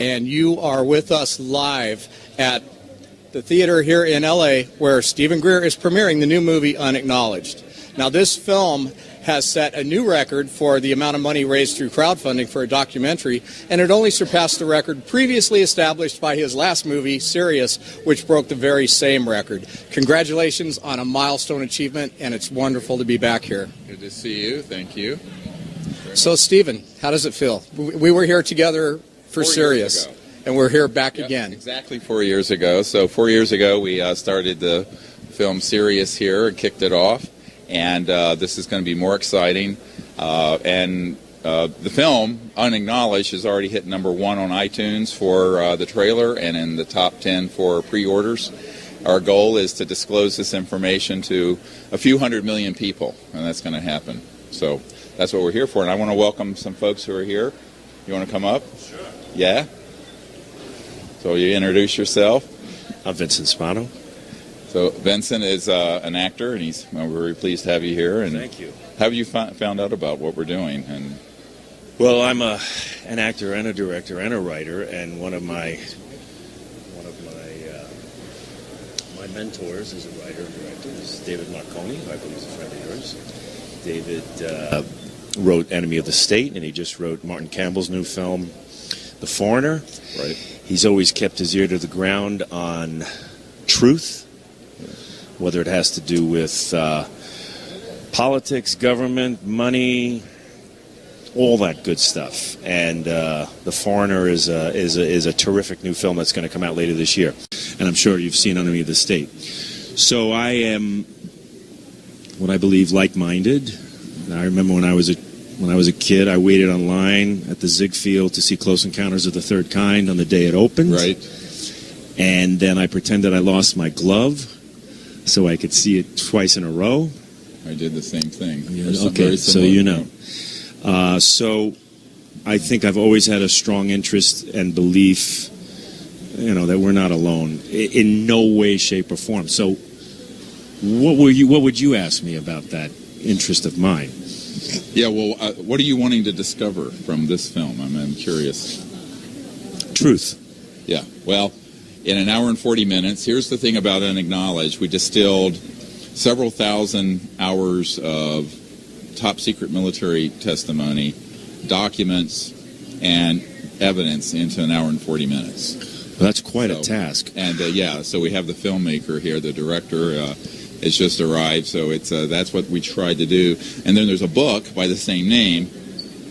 and you are with us live at the theater here in LA where Stephen Greer is premiering the new movie Unacknowledged. Now, this film has set a new record for the amount of money raised through crowdfunding for a documentary, and it only surpassed the record previously established by his last movie, Sirius, which broke the very same record. Congratulations on a milestone achievement, and it's wonderful to be back here. Good to see you. Thank you. So, Stephen, how does it feel? We were here together for Sirius, and we're here back again. Exactly 4 years ago. So 4 years ago, we started the film Sirius here and kicked it off. And this is going to be more exciting. The film, Unacknowledged, has already hit #1 on iTunes for the trailer and in the top 10 for pre-orders. Our goal is to disclose this information to a few 100 million people, and that's going to happen. So that's what we're here for. And I want to welcome some folks who are here. You want to come up? Sure. Yeah? So you introduce yourself. I'm Vincent Spano. So Vincent is an actor, and we're very pleased to have you here. And thank you. How have you found out about what we're doing? Well, I'm an actor and a director and a writer, and one of my mentors as a writer and director is David Marconi, who I believe is a friend of yours. David wrote Enemy of the State, and he just wrote Martin Campbell's new film, The Foreigner. Right. He's always kept his ear to the ground on truth, whether it has to do with politics, government, money, all that good stuff. And The Foreigner is a terrific new film that's going to come out later this year. And I'm sure you've seen Enemy of the State. So I am what I believe like-minded. I remember when I was a kid, I waited online at the Ziegfeld to see Close Encounters of the Third Kind on the day it opened. Right. And then I pretended I lost my glove so I could see it twice in a row. I did the same thing. Yeah, okay, so you know. So I think I've always had a strong interest and belief, that we're not alone in no way, shape, or form. So what would you ask me about that interest of mine? Yeah, well, what are you wanting to discover from this film? I'm curious. Truth. Yeah, well, in an hour and 40 minutes, here's the thing about Unacknowledged. We distilled several thousand hours of top-secret military testimony, documents, and evidence into an hour and 40 minutes. Well, that's quite a task. And, so we have the filmmaker here, the director, has just arrived, so that's what we tried to do. And then there's a book by the same name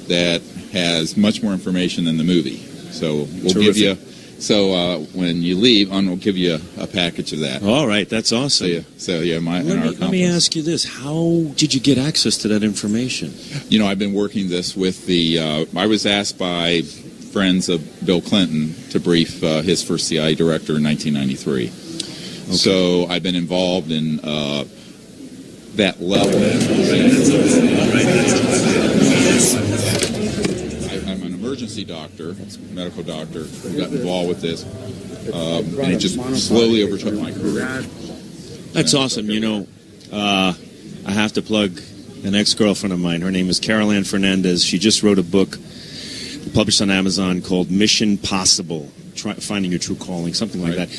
that has much more information than the movie. So we'll give you... So when you leave, we'll give you a package of that. All right, that's awesome. Let me ask you this. How did you get access to that information? I've been working this with I was asked by friends of Bill Clinton to brief his first CIA director in 1993. Okay. So I've been involved in that level. I'm an emergency doctor, medical doctor, who got involved with this, and it just slowly overtook my career. That's awesome. I have to plug an ex-girlfriend of mine. Her name is Carol Ann Fernandez. She just wrote a book published on Amazon called Mission Possible, Finding Your True Calling, something like that.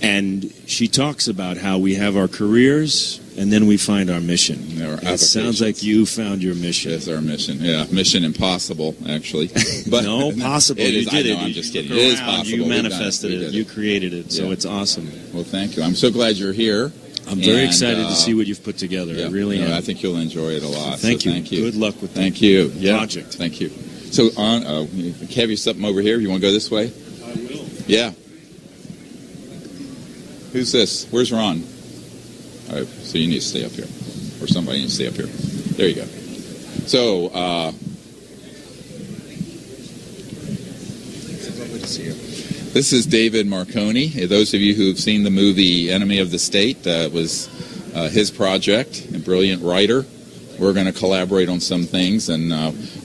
And she talks about how we have our careers and then we find our mission. It sounds like you found your mission. It's our mission. Yeah, Mission Impossible, actually. But no, possible. It is, you did it. I'm just kidding. It is possible. You manifested it. You created it. So it's awesome. Well, thank you. I'm so glad you're here. I'm very excited to see what you've put together. I really am. I think you'll enjoy it a lot. Thank you. Thank you. Good luck with the project. Thank you. So, have you something over here? You want to go this way? I will. Yeah. Who's this? Where's Ron? All right, so you need to stay up here. Or somebody needs to stay up here. There you go. So, this is David Marconi. Those of you who have seen the movie Enemy of the State, was his project, a brilliant writer. We're going to collaborate on some things, and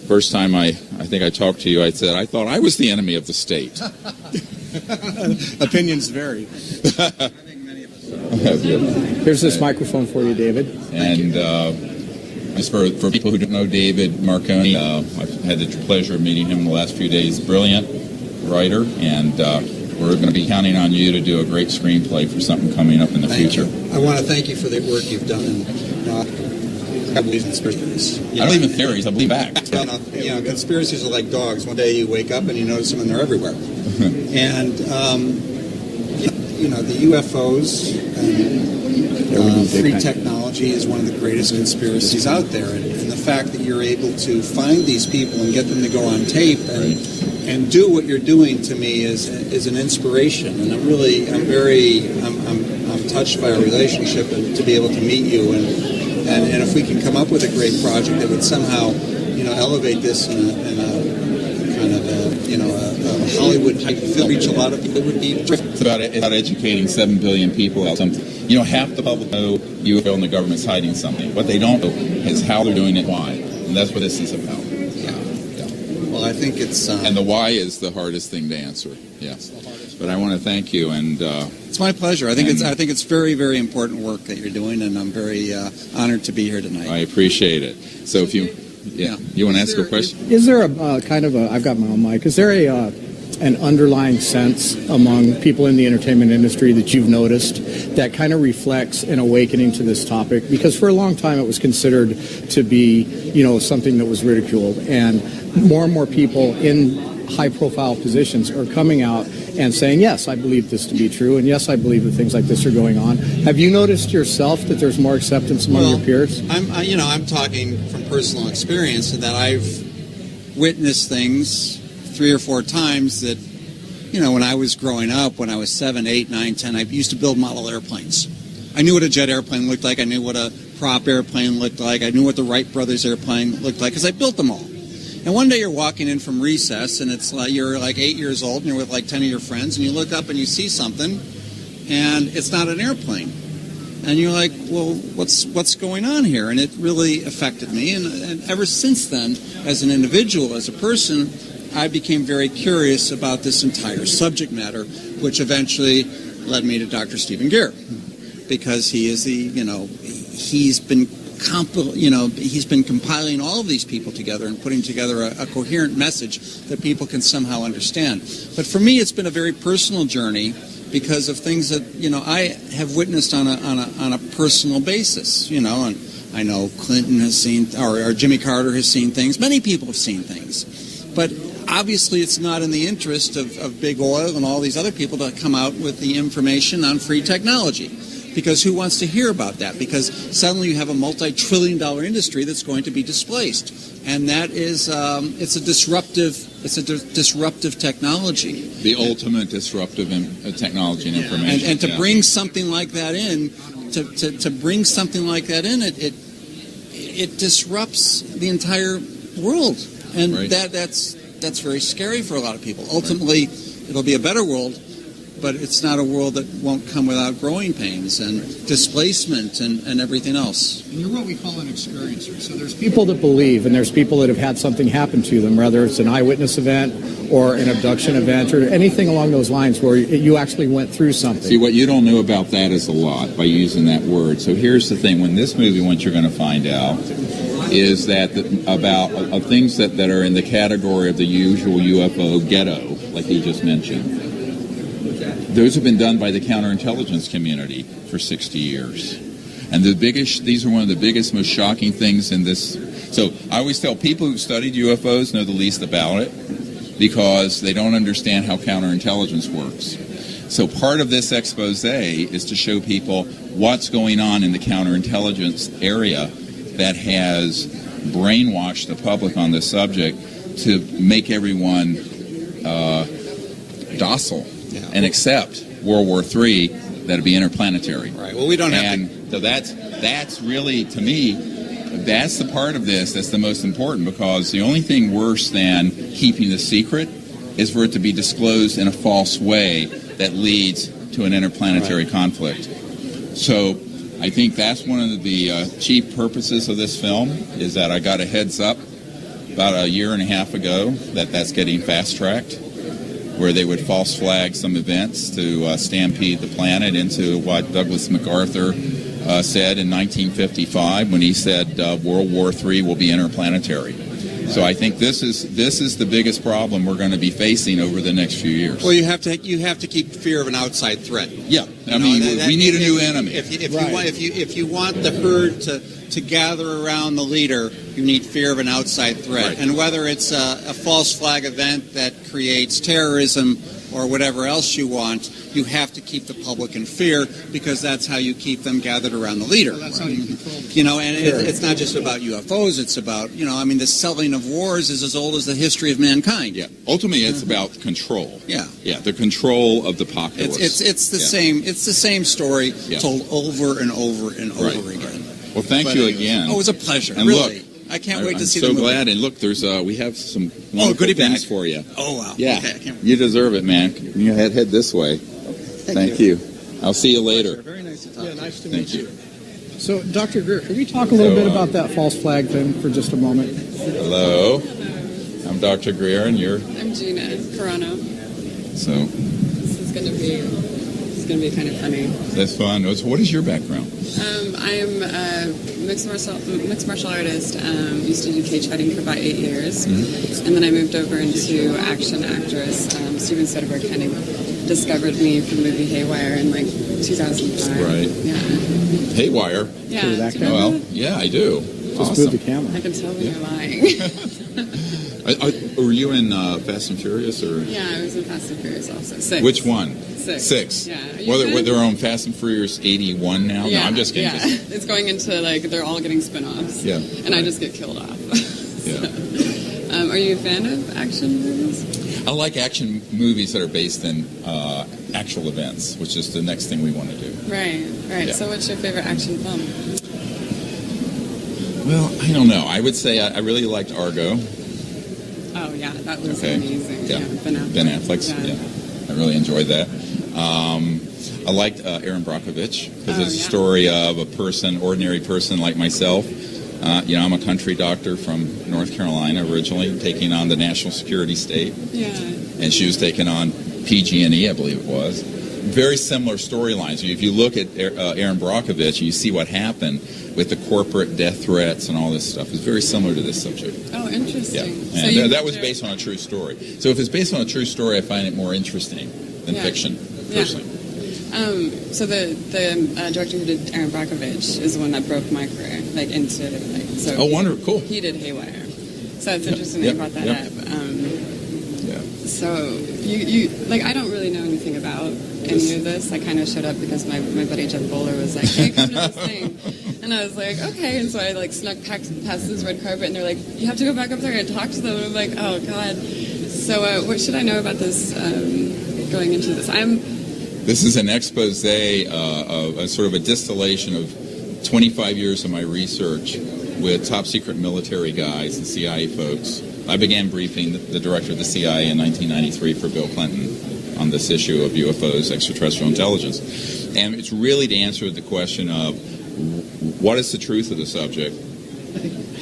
first time I think I talked to you, I said, I thought I was the enemy of the state. Opinions vary. Here's this microphone for you, David. And just for people who don't know David Marconi, I've had the pleasure of meeting him in the last few days. Brilliant, writer, and we're going to be counting on you to do a great screenplay for something coming up in the future. I want to thank you for the work you've done. I believe in conspiracies. I don't believe in theories. I believe facts. Conspiracies are like dogs. One day you wake up and you notice them and they're everywhere. And the UFOs and free technology is one of the greatest conspiracies out there. And the fact that you're able to find these people and get them to go on tape and do what you're doing, to me, is an inspiration. And I'm touched by our relationship and to be able to meet you. And if we can come up with a great project that would somehow, elevate this in a kind of a Hollywood type film, reach a lot of people, it would be. It's about educating 7 billion people out something. Half the public know UFO and the government's hiding something. What they don't know is how they're doing it, why, and that's what this is about. Yeah. Well, I think it's. And the why is the hardest thing to answer. Yes. But I want to thank you, and it's my pleasure. I think it's very, very important work that you're doing, and I'm very honored to be here tonight. I appreciate it. So if you want to ask a question? Is there a I've got my own mic. Is there an underlying sense among people in the entertainment industry that you've noticed that kind of reflects an awakening to this topic? Because for a long time it was considered to be, something that was ridiculed, and more people in high-profile positions are coming out and saying, yes, I believe this to be true, and yes, I believe that things like this are going on. Have you noticed yourself that there's more acceptance among your peers? I'm talking from personal experience that I've witnessed things 3 or 4 times that, when I was growing up, when I was 7, 8, 9, 10, I used to build model airplanes. I knew what a jet airplane looked like. I knew what a prop airplane looked like. I knew what the Wright brothers airplane looked like because I built them all. And one day you're walking in from recess, and it's like you're like 8 years old, and you're with like 10 of your friends, and you look up and you see something, and it's not an airplane. And you're like, well, what's going on here? And it really affected me. And ever since then, as an individual, as a person, I became very curious about this entire subject matter, which eventually led me to Dr. Stephen Greer, because he is he's been compiling all of these people together and putting together a coherent message that people can somehow understand. But for me, it's been a very personal journey because of things that I have witnessed on a personal basis. And I know Clinton has seen, or Jimmy Carter has seen things. Many people have seen things, but obviously it's not in the interest of big oil and all these other people to come out with the information on free technology. Because who wants to hear about that? Because suddenly you have a multi-trillion-dollar industry that's going to be displaced, and that is it's a disruptive technology. The ultimate disruptive technology and information. And to bring something like that in, it disrupts the entire world, and right. that's very scary for a lot of people. Ultimately, it'll be a better world. But it's not a world that won't come without growing pains and displacement and everything else. And you're what we call an experiencer. So there's people that believe, and there's people that have had something happen to them, whether it's an eyewitness event or an abduction event or anything along those lines where you actually went through something. See, what you don't know about that is a lot by using that word. So here's the thing. When this movie, what you're going to find out is that about things that are in the category of the usual UFO ghetto, like he just mentioned, those have been done by the counterintelligence community for 60 years. And these are one of the biggest, most shocking things in this. So I always tell people who studied UFOs know the least about it because they don't understand how counterintelligence works. So part of this expose is to show people what's going on in the counterintelligence area that has brainwashed the public on this subject to make everyone docile. Yeah. And accept World War III that'd be interplanetary. Right. Well, we don't have to. So that's really, to me, that's the part of this that's the most important, because the only thing worse than keeping the secret is for it to be disclosed in a false way that leads to an interplanetary conflict. So I think that's one of the chief purposes of this film, is that I got a heads up about a year and a half ago that's getting fast-tracked, where they would false flag some events to stampede the planet into what Douglas MacArthur said in 1955 when he said World War III will be interplanetary. So I think this is the biggest problem we're going to be facing over the next few years. Well, you have to keep fear of an outside threat. Yeah, I mean, we need a new enemy. If you want the herd to gather around the leader, you need fear of an outside threat. Right. And whether it's a false flag event that creates terrorism or whatever else you want, you have to keep the public in fear, because that's how you keep them gathered around the leader. Well, that's how you control them. You know, and it's not just about UFOs. It's about, the selling of wars is as old as the history of mankind. Yeah, ultimately it's about control. Yeah. Yeah, the control of the populace. It's the same. It's the same story told over and over and over again. Well, thank you again. Oh, it was a pleasure. And really. Look, I can't wait to see the movie. I'm so movie. glad. And look, there's we have some wonderful goodie things bag for you. Oh, wow. Yeah, Okay, I can't wait. you deserve it, man. You head this way. Thank you. I'll see you later. Very nice to talk to you. Nice to Thank meet you. So, Dr. Greer, could we talk a little bit about that false flag thing for just a moment? Hello. I'm Dr. Greer, and you're. I'm Gina Carano. So This is going to be kind of funny. that's fun. So what is your background? I am a mixed martial artist. Used to do cage fighting for about 8 years, and then I moved over into action actress. Steven Soderbergh kind of discovered me for the movie Haywire in like 2005. Right. Yeah. Haywire. Yeah. Who, that Do guy? you know Well, that? yeah, I do. Just Awesome. move the camera. I can tell when you're lying. Were you in Fast and Furious or? Yeah, I was in Fast and Furious also. 6. Which one? 6. Yeah. Are you Well, good? they're on Fast and Furious 81 now. Yeah, No, I'm just kidding. yeah. It's going into like they're all getting spin-offs. Yeah. And I just get killed off. Yeah. Are you a fan of action movies? I like action movies that are based in actual events, which is the next thing we want to do. Right. Yeah. So what's your favorite action film? Well, I don't know. I would say I really liked Argo. Oh yeah, that was Okay. amazing. Yeah. Ben Affleck. Affleck's. Yeah. I really enjoyed that. I liked Aaron Brockovich because it's a story of a person, ordinary person like myself. I'm a country doctor from North Carolina originally, taking on the national security state, Yeah. and she was taking on PG&E, I believe it was. Very similar storylines. If you look at Aaron Brockovich and you see what happened with the corporate death threats and all this stuff, it's very similar to this subject. Oh, Yeah, interesting. So and you that was based on a true story. So if it's based on a true story, I find it more interesting than fiction, personally. So the director who did Aaron Brockovich is the one that broke my career, like into like. So Oh, wonderful! Cool. He did Haywire. So it's interesting that Yep. you brought that Yep. up. Yeah. So you like I don't really know anything about any of this. I kind of showed up because my buddy Jeff Bowler was like, "Hey, come to this thing," and I was like, "Okay." And so I like snuck past this red carpet, and they're like, "You have to go back up there and talk to them." And I'm like, "Oh God." So what should I know about this going into this? This is an expose of a sort of a distillation of 25 years of my research with top secret military guys and CIA folks. I began briefing the director of the CIA in 1993 for Bill Clinton on this issue of UFOs, extraterrestrial intelligence. And it's really to answer the question of what is the truth of the subject,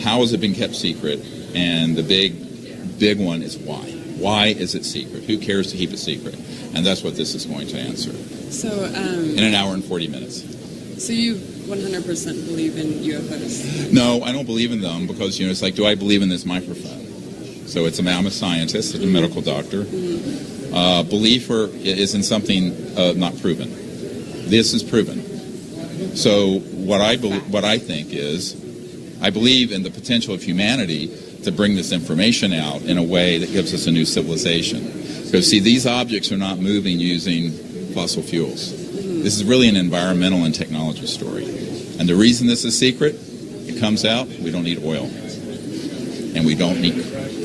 how has it been kept secret, and the big one is why. Why is it secret? Who cares to keep it secret? And that's what this is going to answer So in an hour and 40 minutes. So you 100% believe in UFOs? No, I don't believe in them because, it's like, do I believe in this microphone? So I'm a scientist, a medical doctor. Belief is in something not proven. This is proven. So what I think is, I believe in the potential of humanity to bring this information out in a way that gives us a new civilization. Because, see, these objects are not moving using fossil fuels. This is really an environmental and technology story. And the reason this is secret, it comes out, we don't need oil. And we don't need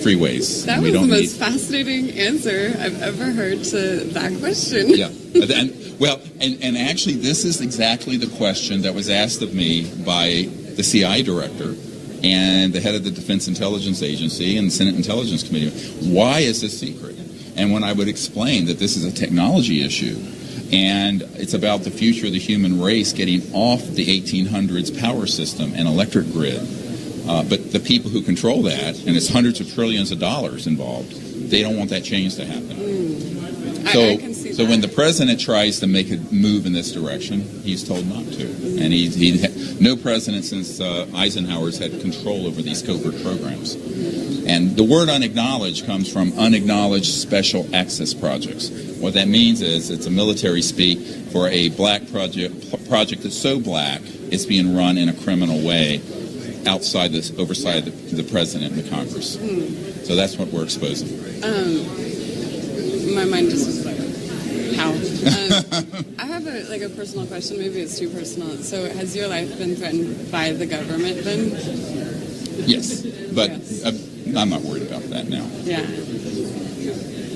freeways. That and was we the don't most fascinating answer I've ever heard to that question. Yeah. And actually, this is exactly the question that was asked of me by the CIA director and the head of the Defense Intelligence Agency and the Senate Intelligence Committee. Why is this secret? And when I would explain that this is a technology issue and it's about the future of the human race getting off the 1800s power system and electric grid, but the people who control that, and it's hundreds of trillions of dollars involved, They don't want that change to happen. I can see So that. when the president tries to make a move in this direction, he's told not to. And no president since Eisenhower's had control over these covert programs. And the word unacknowledged comes from unacknowledged special access projects. What that means is it's a military speak for a black project that's so black it's being run in a criminal way outside this oversight of the president and the Congress. So that's what we're exposing. My mind just was like, how? I have a personal question. Maybe it's too personal. So has your life been threatened by the government then? Yes, but Yes. I'm not worried about that now. Yeah.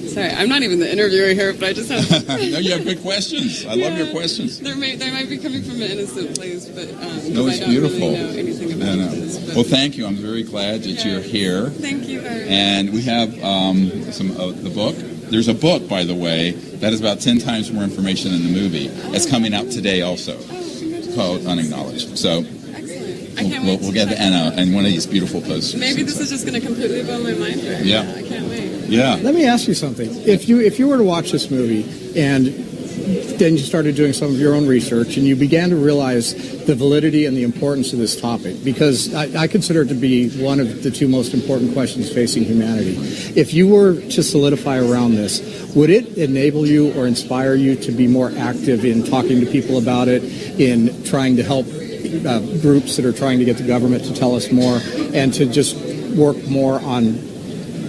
Sorry, I'm not even the interviewer here, but I just have... No, you have good questions. I love your questions. They might be coming from an innocent place, but No, it's I don't beautiful. really know anything about this. But Well, thank you. I'm very glad that you're here. Thank you very much. And we have the book. There's a book, by the way, that is about 10 times more information than the movie. It's coming out today also, called Unacknowledged. So Excellent. I can't wait. we'll get the and one of these beautiful posters. Maybe this is just going to completely blow my mind right Yeah. now. I can't wait. Yeah. Let me ask you something. If you were to watch this movie and then you started doing some of your own research and you began to realize the validity and the importance of this topic, because I consider it to be one of the two most important questions facing humanity. If you were to solidify around this, would it enable you or inspire you to be more active in talking to people about it, in trying to help groups that are trying to get the government to tell us more, and to just work more on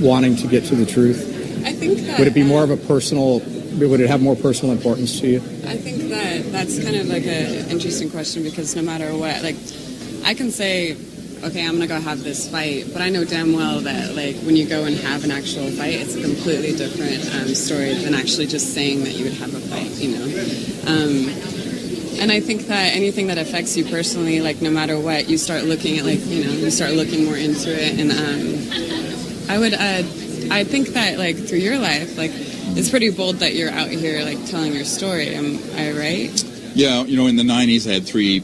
wanting to get to the truth? I think that... Would it be more of a personal... Would it have more personal importance to you? I think that's kind of like an interesting question, because no matter what, like, I can say, okay, I'm going to go have this fight, but I know damn well that, like, when you go and have an actual fight, it's a completely different story than actually just saying that you would have a fight, you know? And I think that anything that affects you personally, like, no matter what, you start looking at, like, you know, you start looking more into it. And I think that, like, through your life, like, it's pretty bold that you're out here, like, telling your story. Am I right? Yeah, you know, in the 90s, I had 3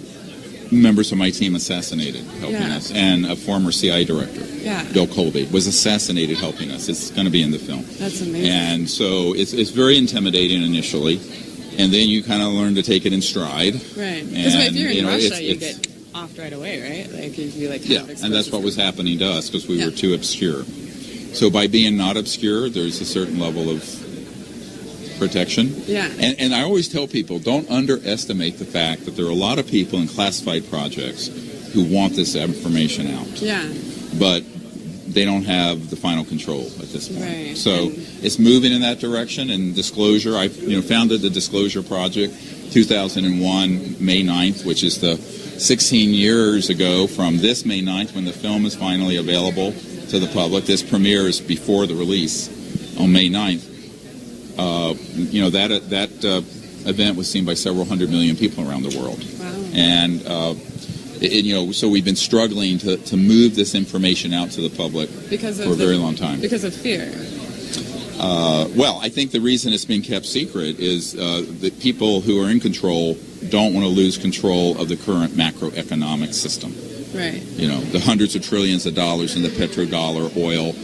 members of my team assassinated helping us, and a former CI director, Bill Colby, was assassinated helping us. It's going to be in the film. That's amazing. And so it's very intimidating initially, and then you kind of learn to take it in stride. Right. Because if you're in Russia, you it's get offed right away, right? Like, if you, like, yeah, and that's what was happening to us because we were too obscure. So by being not obscure, there's a certain level of protection. Yeah. And I always tell people, don't underestimate the fact that there are a lot of people in classified projects who want this information out. Yeah. But they don't have the final control at this point. Right. So it's moving in that direction. And disclosure, I founded the Disclosure Project 2001, May 9th, which is the 16 years ago from this May 9th when the film is finally available to the public. This premieres before the release on May 9th. That event was seen by several hundred million people around the world. Wow. And so we've been struggling to move this information out to the public for a very long time. Because of fear. Well, I think the reason it's being kept secret is that people who are in control don't want to lose control of the current macroeconomic system. Right. You know, the hundreds of trillions of dollars in the petrodollar, oil.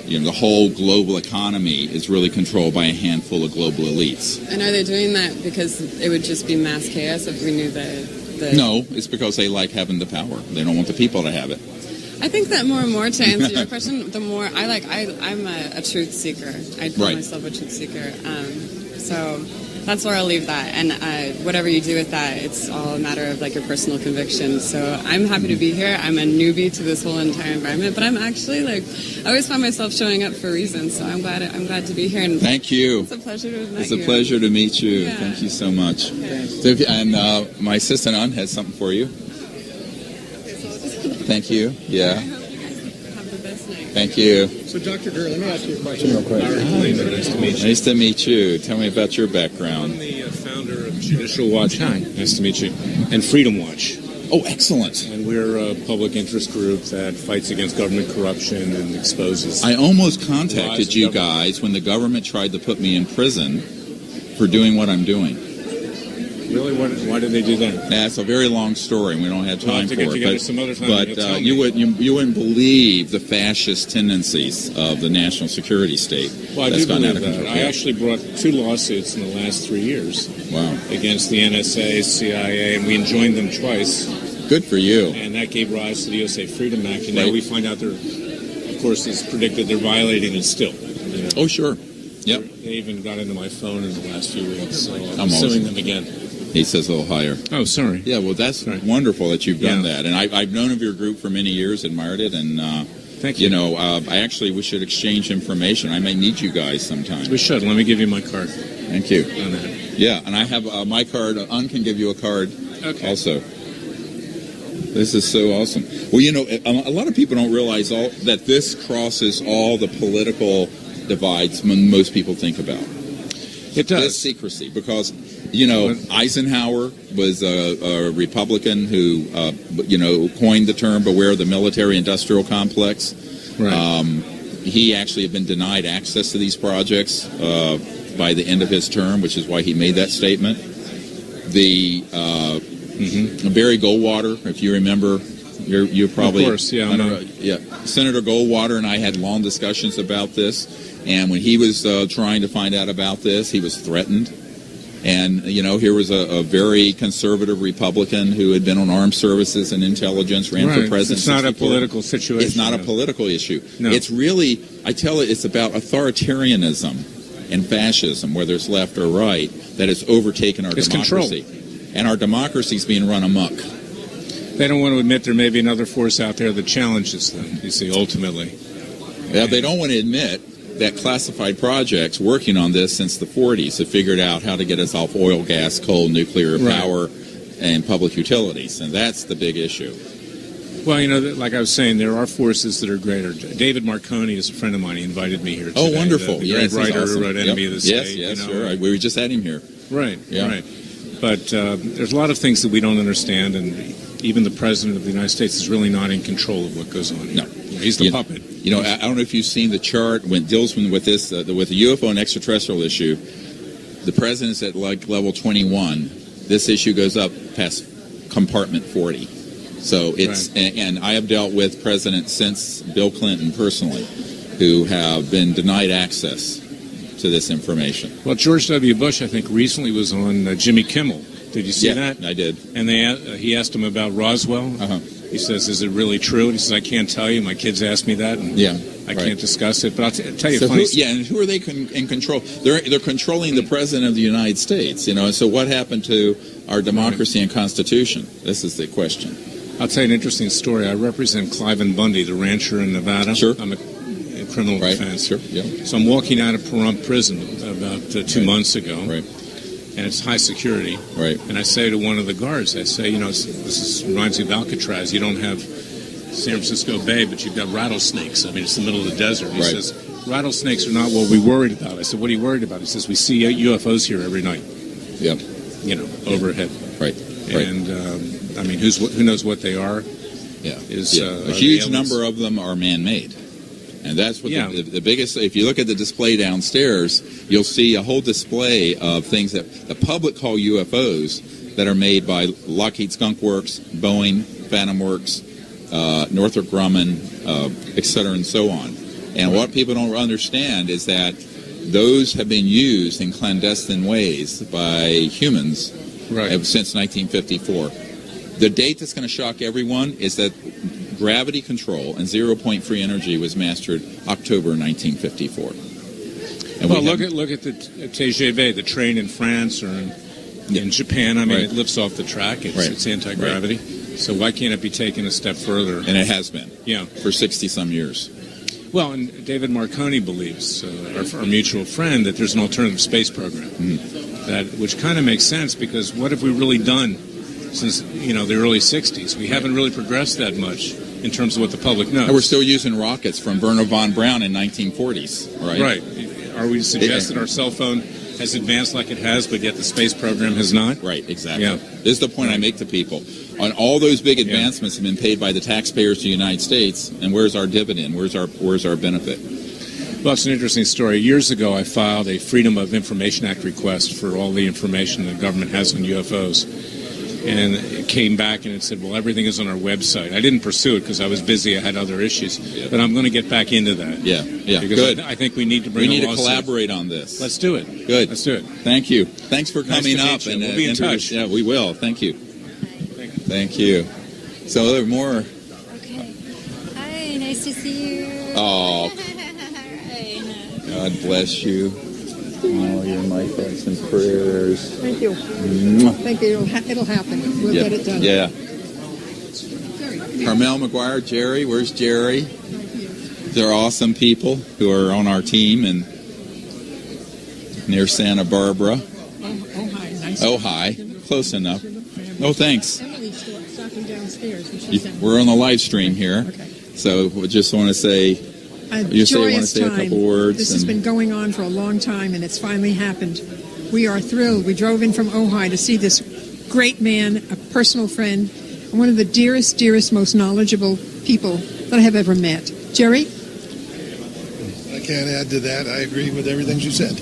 You know, the whole global economy is really controlled by a handful of global elites. And are they doing that because it would just be mass chaos if we knew the... No, it's because they like having the power. They don't want the people to have it. I think that more and more, to answer your question, the more I'm a truth seeker. I call myself a truth seeker. So that's where I'll leave that. And whatever you do with that, it's all a matter of, like, your personal conviction. So I'm happy to be here. I'm a newbie to this whole entire environment, but I'm actually, like, I always find myself showing up for reasons. So I'm glad to be here. And thank you. It's a pleasure to meet you. It's a pleasure to meet you. Yeah. Thank you so much. Okay. So my assistant Ann has something for you. Thank you. Yeah. I hope you guys have the best night. Thank you. So, Dr. Greer, let me ask you a question real quick. Nice to meet you. Nice to meet you. Tell me about your background. I'm the founder of Judicial Watch. Hi. Nice to meet you. And Freedom Watch. Oh, excellent. And we're a public interest group that fights against government corruption and exposes... I almost contacted you guys when the government tried to put me in prison for doing what I'm doing. Really? Why did they do that? That's a very long story, and we don't have time to for get it. together some other time. But you wouldn't believe the fascist tendencies of the national security state. Well, I that's do gone out believe of that. control. I actually brought 2 lawsuits in the last 3 years. Wow. Against the NSA, CIA, and we enjoined them twice. Good for you. And that gave rise to the USA Freedom Act. And now Right. we find out of course, it's predicted they're violating it still. You know? Oh, sure. Yep. They even got into my phone in the last few weeks, so I'm I'm suing them again. He says a little higher. Oh, sorry. Yeah, well, that's Right. wonderful that you've done Yeah. that. And I've known of your group for many years, admired it, and Thank you. we should exchange information. I may need you guys sometime. We should. Let me give you my card Thank you. on that. Yeah, and I have my card. Un can give you a card Okay. also. This is so awesome. Well, a lot of people don't realize that this crosses all the political divides most people think about. It does. This secrecy, because Eisenhower was a Republican who coined the term "beware the military-industrial complex." Right. He actually had been denied access to these projects by the end of his term, which is why he made that statement. The Barry Goldwater, if you remember, you're probably of course, yeah. Senator Goldwater and I had long discussions about this, and when he was trying to find out about this, he was threatened. And here was a very conservative Republican who had been on armed services and intelligence, ran for president. It's not a political situation. It's not a political issue. No. It's really, it's about authoritarianism and fascism, whether it's left or right, that has overtaken our democracy. Control. And our democracy is being run amok. They don't want to admit there may be another force out there that challenges them, you see, ultimately. Yeah, they don't want to admit that classified projects working on this since the 40s have figured out how to get us off oil, gas, coal, nuclear power, and public utilities. And that's the big issue. Well, like I was saying, there are forces that are greater. David Marconi is a friend of mine. He invited me here today. Oh, wonderful. The great writer awesome. who wrote Enemy of the State. Yes, sure. We just had him here. Right, Yeah. right. But there's a lot of things that we don't understand, and even the President of the United States is really not in control of what goes on here. No. He's the puppet. I don't know if you've seen the chart when it deals with this, with the UFO and extraterrestrial issue. The President's at level 21. This issue goes up past compartment 40. So it's, and I have dealt with presidents since Bill Clinton personally, who have been denied access to this information. Well, George W. Bush, I think, recently was on Jimmy Kimmel. Did you see that? I did. And he asked him about Roswell. Uh-huh. He says, "Is it really true?" And he says, "I can't tell you. My kids asked me that, and I can't discuss it." But I'll tell you, and who are they in control? They're controlling the President of the United States. And so what happened to our democracy and Constitution? This is the question. I'll tell you an interesting story. I represent Cliven Bundy, the rancher in Nevada. Sure. I'm a criminal defense. Sure. Yeah. So I'm walking out of Pahrump prison about 2 months ago. Right. And it's high security. Right. And I say to one of the guards, I say, this reminds me of Alcatraz. You don't have San Francisco Bay, but you've got rattlesnakes. I mean, it's the middle of the desert. He says, rattlesnakes are not what we worried about. I said, what are you worried about? He says, we see UFOs here every night. Yep. Overhead. Right. And, who knows what they are? Yeah. A huge number of them are man-made. And that's what the biggest, if you look at the display downstairs, you'll see a whole display of things that the public call UFOs that are made by Lockheed Skunk Works, Boeing, Phantom Works, Northrop Grumman, et cetera, and so on. And what people don't understand is that those have been used in clandestine ways by humans since 1954. The date that's going to shock everyone is that gravity control and zero-point free energy was mastered October 1954. And look at the TGV, the train in France or in Japan. I mean, it lifts off the track. It's anti-gravity. Right. So why can't it be taken a step further? And it has been. Yeah. For 60-some years. Well, and David Marconi believes, our mutual friend, that there's an alternative space program, which kind of makes sense, because what have we really done since the early 60s? We haven't really progressed that much in terms of what the public knows. And we're still using rockets from Werner von Braun in 1940s, right? Right. Are we to suggest that our cell phone has advanced like it has, but yet the space program has not? Right, exactly. Yeah. This is the point I make to people. On all those big advancements have been paid by the taxpayers of the United States, and where's our dividend? Where's our benefit? Well, it's an interesting story. Years ago, I filed a Freedom of Information Act request for all the information the government has on UFOs. And it came back and it said, well, everything is on our website. I didn't pursue it because I was busy. I had other issues. Yeah. But I'm going to get back into that. Yeah. Because Good. I think we need to bring We need a to collaborate on this. Let's do it. Good. Let's do it. Thank you. Thanks for Nice coming to meet up. you. And We'll be in touch. Yeah, we will. Thank you. Thank you. So there are more. Okay. Hi, nice to see you. Oh, Hi. God bless you. Oh, you're my thoughts and prayers. Thank you. Mwah. Thank you. It'll happen. We'll get it done. Yeah. Carmel McGuire, Jerry. Where's Jerry? They're awesome people who are on our team and near Santa Barbara. Ojai. Nice. Ojai. Close enough. Oh, thanks. Emily's stopping downstairs. And she's down. We're on the live stream here. Okay. So we just want to say, A you say you want to joyous say a time. couple words. This has been going on for a long time, and it's finally happened. We are thrilled. We drove in from Ojai to see this great man, a personal friend, and one of the dearest, most knowledgeable people that I have ever met. Jerry? I can't add to that. I agree with everything you said.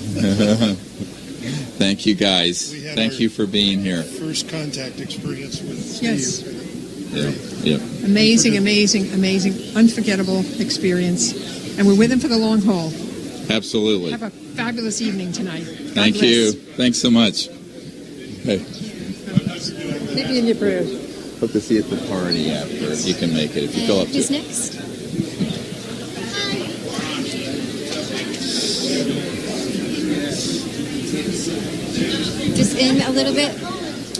Thank you, guys. We had Thank our you for being here. First contact experience with Steve. Yes. Yeah. Amazing, unforgettable experience. And we're with him for the long haul. Absolutely. Have a fabulous evening tonight. God Thank bless. you. Thanks so much. Okay. Keep me in your prayers. Hope to see you at the party after, if you can make it, if you feel up to Who's it. next? Just in a little bit.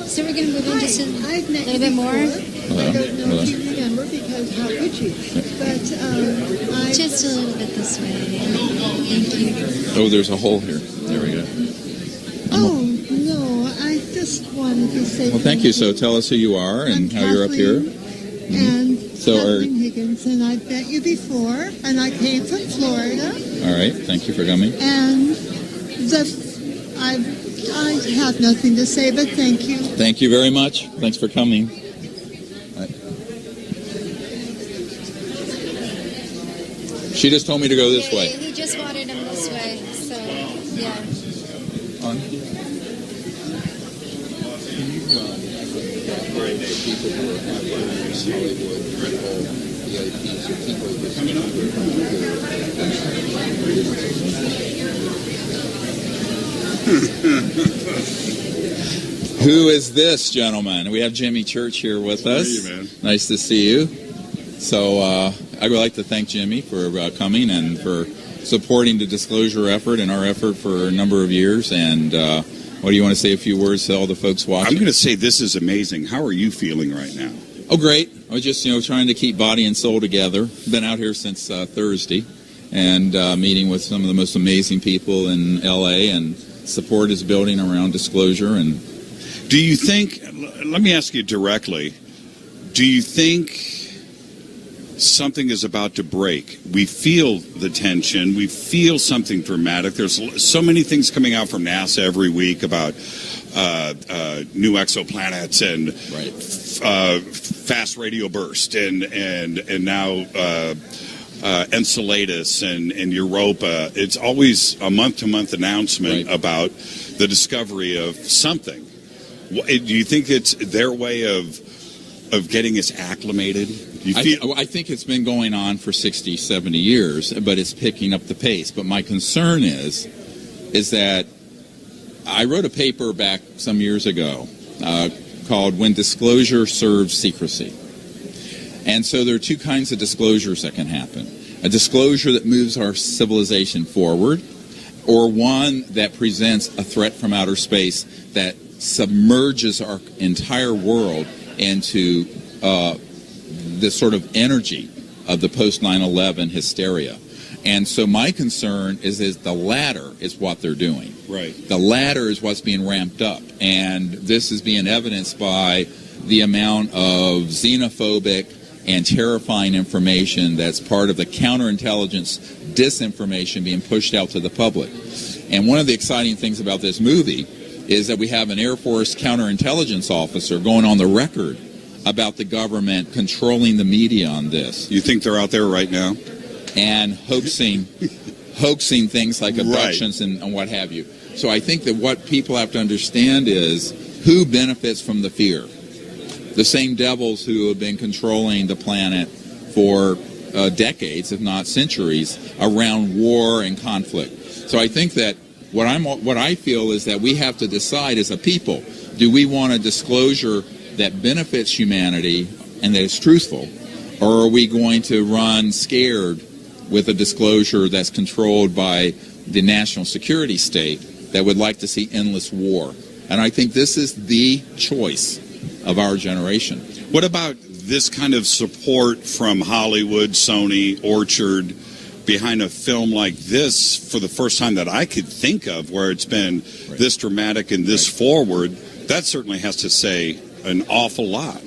So we're going to move in just a little bit more. Hello. I don't know Hello. if you remember because how could you? But I Just a little bit this way. Thank you. Oh, there's a hole here. There we go. oh no, I just wanted to say. Well, thank you. So tell us who you are and I'm how you're up here. And So are- Kathleen Higgins, and I've met you before, and I came from Florida, All right. Thank you for coming. and I have nothing to say, but thank you. Thank you very much. Thanks for coming. She just told me to go this way. He just wanted him this way. So, yeah. On. Who is this gentleman? We have Jimmy Church here with us. Nice to meet you, man. Nice to see you. So I would like to thank Jimmy for coming and for supporting the disclosure effort and our effort for a number of years. And what do you want to say a few words to all the folks watching? I'm going to say this is amazing. How are you feeling right now? Oh, great. I was just, trying to keep body and soul together. Been out here since Thursday and meeting with some of the most amazing people in L.A. and support is building around disclosure. And do you think, let me ask you directly, do you think something is about to break? We feel the tension. We feel something dramatic. There's so many things coming out from NASA every week about new exoplanets and fast radio burst and now Enceladus and Europa. It's always a month-to-month announcement about the discovery of something. Do you think it's their way of getting us acclimated? I think it's been going on for 60, 70 years, but it's picking up the pace. But my concern is that I wrote a paper back some years ago called When Disclosure Serves Secrecy. And so there are two kinds of disclosures that can happen. A disclosure that moves our civilization forward, or one that presents a threat from outer space that submerges our entire world into the sort of energy of the post-9/11 hysteria. And so my concern is the latter is what they're doing. Right. The latter is what's being ramped up. And this is being evidenced by the amount of xenophobic and terrifying information that's part of the counterintelligence disinformation being pushed out to the public. And one of the exciting things about this movie is that we have an Air Force counterintelligence officer going on the record about the government controlling the media on this. You think they're out there right now? And hoaxing hoaxing things like abductions and what have you. So I think that what people have to understand is who benefits from the fear. The same devils who have been controlling the planet for decades, if not centuries, around war and conflict. So I think that what I feel is that we have to decide as a people, do we want a disclosure that benefits humanity and that is truthful, or are we going to run scared with a disclosure that's controlled by the national security state that would like to see endless war? And I think this is the choice of our generation. What about this kind of support from Hollywood, Sony, Orchard, behind a film like this for the first time that I could think of, where it's been this dramatic and this forward? That certainly has to say an awful lot.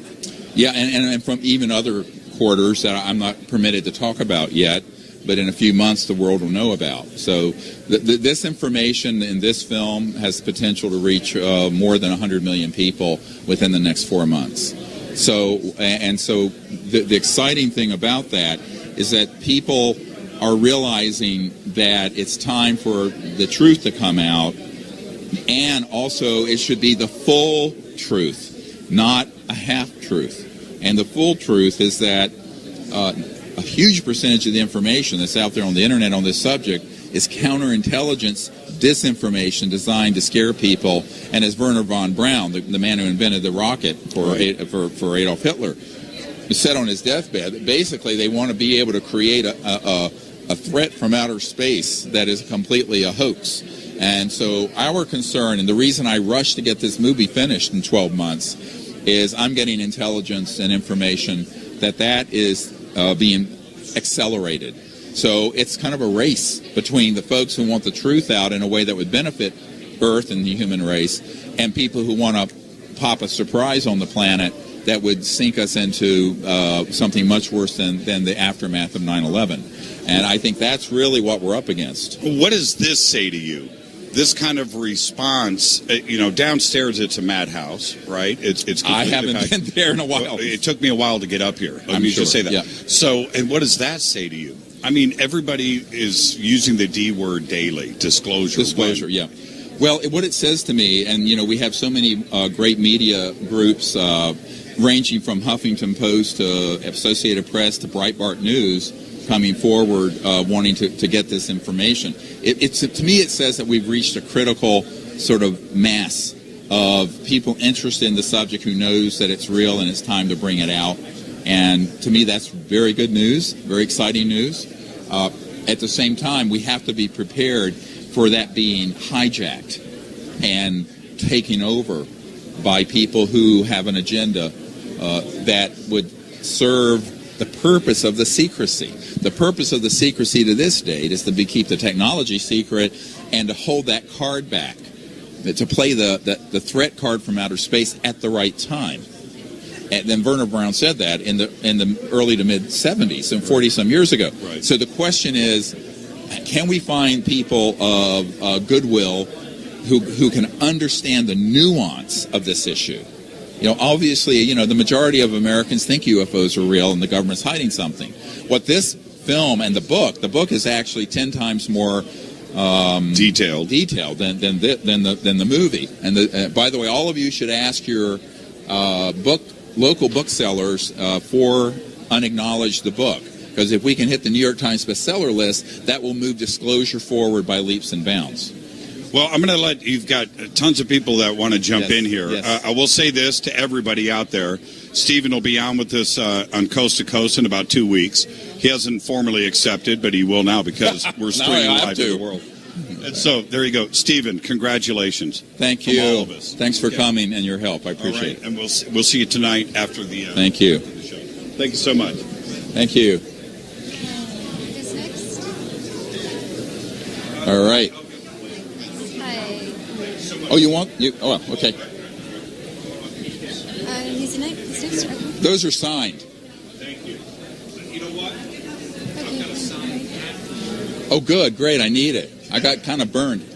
Yeah, and from even other quarters that I'm not permitted to talk about yet, but in a few months the world will know about. So this information in this film has potential to reach more than 100 million people within the next 4 months. So the exciting thing about that is that people are realizing that it's time for the truth to come out, and also it should be the full truth, not a half-truth. And the full truth is that a huge percentage of the information that's out there on the internet on this subject is counterintelligence disinformation designed to scare people. And as Werner von Braun, the man who invented the rocket for Adolf Hitler, said on his deathbed, basically they want to be able to create a threat from outer space that is completely a hoax. And so our concern, and the reason I rushed to get this movie finished in 12 months, is I'm getting intelligence and information that is being accelerated. So it's kind of a race between the folks who want the truth out in a way that would benefit Earth and the human race, and people who want to pop a surprise on the planet that would sink us into something much worse than the aftermath of 9/11. And I think that's really what we're up against. What does this say to you? This kind of response, downstairs it's a madhouse, right? It's I haven't been there in a while. Well, it took me a while to get up here. Let me just say that. Yeah. So, and what does that say to you? I mean, everybody is using the D word daily, disclosure. Disclosure, yeah. Well, what it says to me, and we have so many great media groups ranging from Huffington Post to Associated Press to Breitbart News coming forward wanting to get this information. To me, it says that we've reached a critical sort of mass of people interested in the subject who knows that it's real and it's time to bring it out. And to me, that's very good news, very exciting news. At the same time, we have to be prepared for that being hijacked and taken over by people who have an agenda that would serve the purpose of the secrecy. The purpose of the secrecy to this date is to keep the technology secret and to hold that card back, to play the threat card from outer space at the right time. And then Werner Braun said that in the early to mid 70s, and 40-some years ago. Right. So the question is, can we find people of goodwill who can understand the nuance of this issue? Obviously, the majority of Americans think UFOs are real and the government's hiding something. What this film and the book is actually 10 times more detailed than the movie. And by the way, all of you should ask your local booksellers for Unacknowledged, the book, because if we can hit the New York Times bestseller list, that will move disclosure forward by leaps and bounds. Well, I'm going to you've got tons of people that want to jump in here. Yes. I will say this to everybody out there. Stephen will be on with us on Coast to Coast in about 2 weeks. He hasn't formally accepted, but he will now because we're streaming live to the world. And so there you go. Stephen, congratulations. Thank you. From all of us. Thanks for coming and your help. I appreciate it. And we'll see you tonight after the Thank you. After the show. Thank you so much. Thank you. Who's next? All right. Hi. Oh, you want? Oh, okay. Who's next? Those are signed. Thank you. You know what? Oh, good. Great. I need it. I got kind of burned.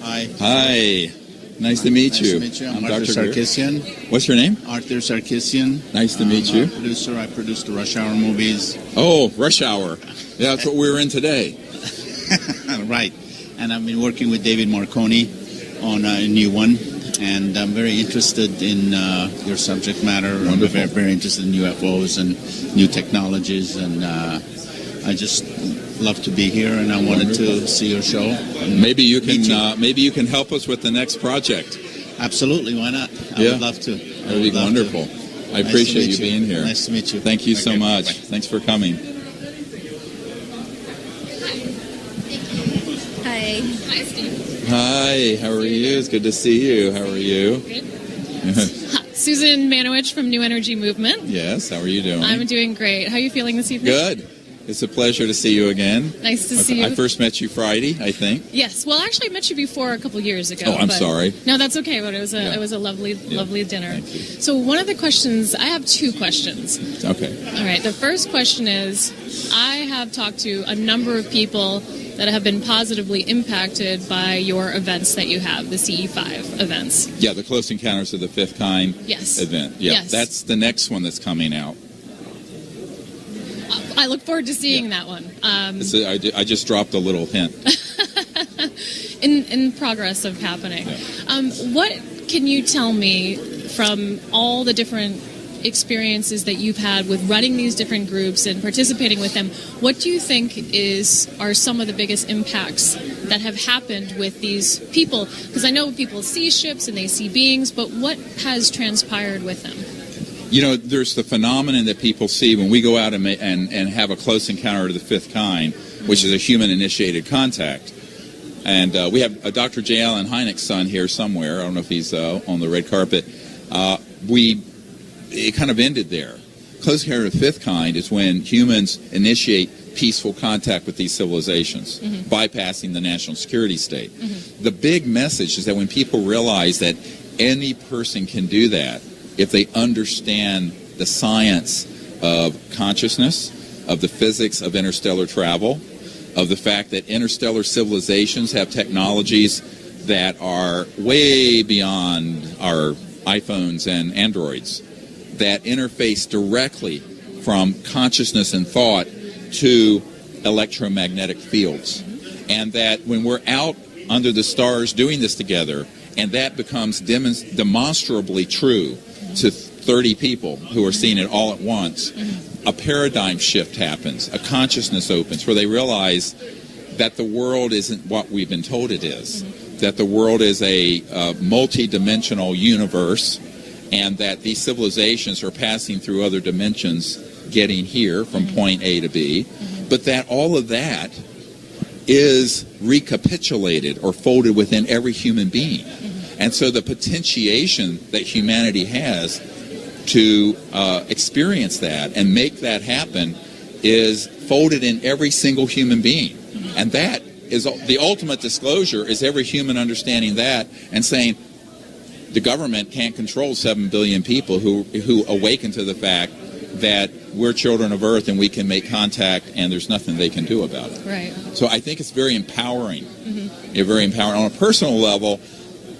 Hi. Hi. Nice to meet you. Nice to meet you. I'm Dr. Arthur Sarkisian. What's your name? Arthur Sarkisian. Nice to meet you. I'm a producer. I produce the Rush Hour movies. Oh, Rush Hour. Yeah, that's what we were in today. Right. And I've been working with David Marconi on a new one, and I'm very interested in your subject matter. Wonderful. I'm very, very interested in UFOs and new technologies, and I just love to be here, and I wanted to see your show. Maybe you can help us with the next project. Absolutely, why not? I would love to. That would be wonderful. I appreciate you being here. Nice to meet you. Thank you so much. Bye. Thanks for coming. Hi. Hi, Steve. Hi, how are you? It's good to see you. How are you? Susan Manowich from New Energy Movement. Yes, how are you doing? I'm doing great. How are you feeling this evening? Good. It's a pleasure to see you again. Nice to see you. I first met you Friday, I think. Yes. Well, actually, I met you before a couple years ago. Oh, I'm sorry. No, that's okay. But it was a lovely dinner. Thank you. So one of the questions, I have two questions. Okay. All right. The first question is, I have talked to a number of people that have been positively impacted by your events that you have, the CE5 events. Yeah, the Close Encounters of the Fifth Kind event. Yeah, Yes. That's the next one that's coming out. I look forward to seeing that one. I just dropped a little hint. in progress of happening. Yeah. What can you tell me from all the different experiences that you've had with running these different groups and participating with them? What do you think are some of the biggest impacts that have happened with these people? Because I know people see ships and they see beings, but what has transpired with them? You know, there's the phenomenon that people see when we go out and have a close encounter of the fifth kind, which is a human-initiated contact. And we have Dr. J. Allen Hynek's son here somewhere. I don't know if he's on the red carpet. It kind of ended there. Close encounter of the fifth kind is when humans initiate peaceful contact with these civilizations, bypassing the national security state. The big message is that when people realize that any person can do that, if they understand the science of consciousness, of the physics of interstellar travel, of the fact that interstellar civilizations have technologies that are way beyond our iPhones and Androids, that interface directly from consciousness and thought to electromagnetic fields. And that when we're out under the stars doing this together, and that becomes demonstrably true to 30 people who are seeing it all at once, a paradigm shift happens, a consciousness opens where they realize that the world isn't what we've been told it is, that the world is a multi-dimensional universe, and that these civilizations are passing through other dimensions, getting here from point A to B, but that all of that is recapitulated or folded within every human being. And so the potentiation that humanity has to experience that and make that happen is folded in every single human being. And that is the ultimate disclosure, is every human understanding that and saying the government can't control 7 billion people who awaken to the fact that we're children of Earth and we can make contact and there's nothing they can do about it. Right. So I think it's very empowering. Very empowering. On a personal level,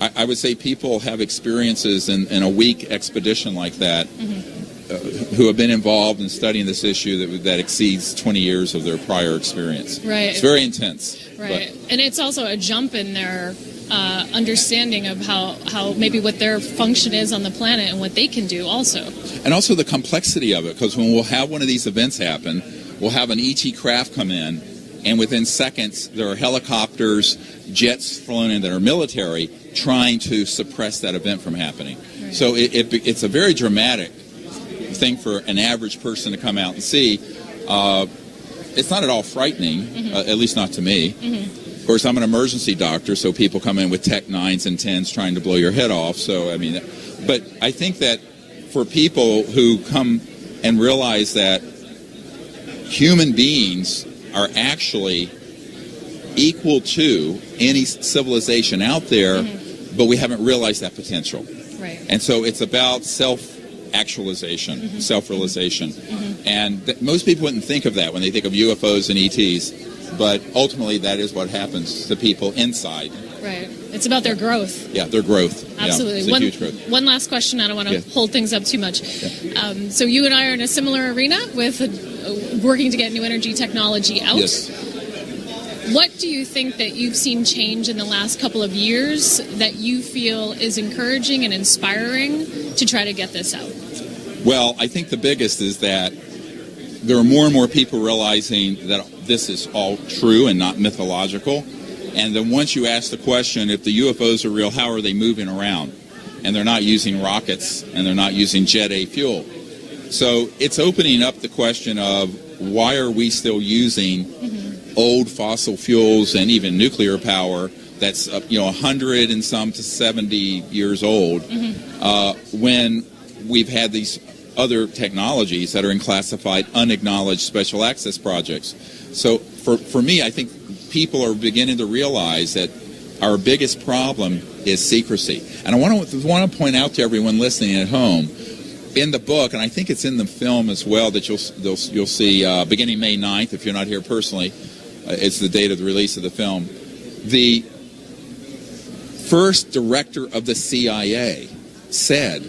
I would say people have experiences in a week expedition like that who have been involved in studying this issue that exceeds 20 years of their prior experience. Right. It's very intense. Right. And it's also a jump in their understanding of how maybe what their function is on the planet and what they can do also. And also the complexity of it, because when we'll have one of these events happen, we'll have an ET craft come in, and within seconds there are helicopters, jets flown in that are military trying to suppress that event from happening. Right. So it's a very dramatic thing for an average person to come out and see. It's not at all frightening, at least not to me. Of course, I'm an emergency doctor, so people come in with Tech 9s and 10s trying to blow your head off. So, I mean, but I think that for people who come and realize that human beings are actually equal to any civilization out there, but we haven't realized that potential. Right. And so it's about self-actualization, self-realization. And most people wouldn't think of that when they think of UFOs and ETs, but ultimately that is what happens to people inside. Right. It's about their growth. Yeah, their growth. Absolutely. Yeah, it's a huge growth. One last question. I don't want to hold things up too much. Yeah. So you and I are in a similar arena with working to get new energy technology out. Yes. What do you think that you've seen change in the last couple of years that you feel is encouraging and inspiring to try to get this out? Well, I think the biggest is that there are more and more people realizing that this is all true and not mythological. And then once you ask the question, if the UFOs are real, how are they moving around? And they're not using rockets, and they're not using Jet A fuel. So it's opening up the question of why are we still using old fossil fuels and even nuclear power that's 100 and some to 70 years old when we've had these other technologies that are in classified unacknowledged special access projects. So for me, I think people are beginning to realize that our biggest problem is secrecy. And I want to point out to everyone listening at home, in the book, and I think it's in the film as well, that you'll see beginning May 9th, if you're not here personally, it's the date of the release of the film. The first director of the CIA said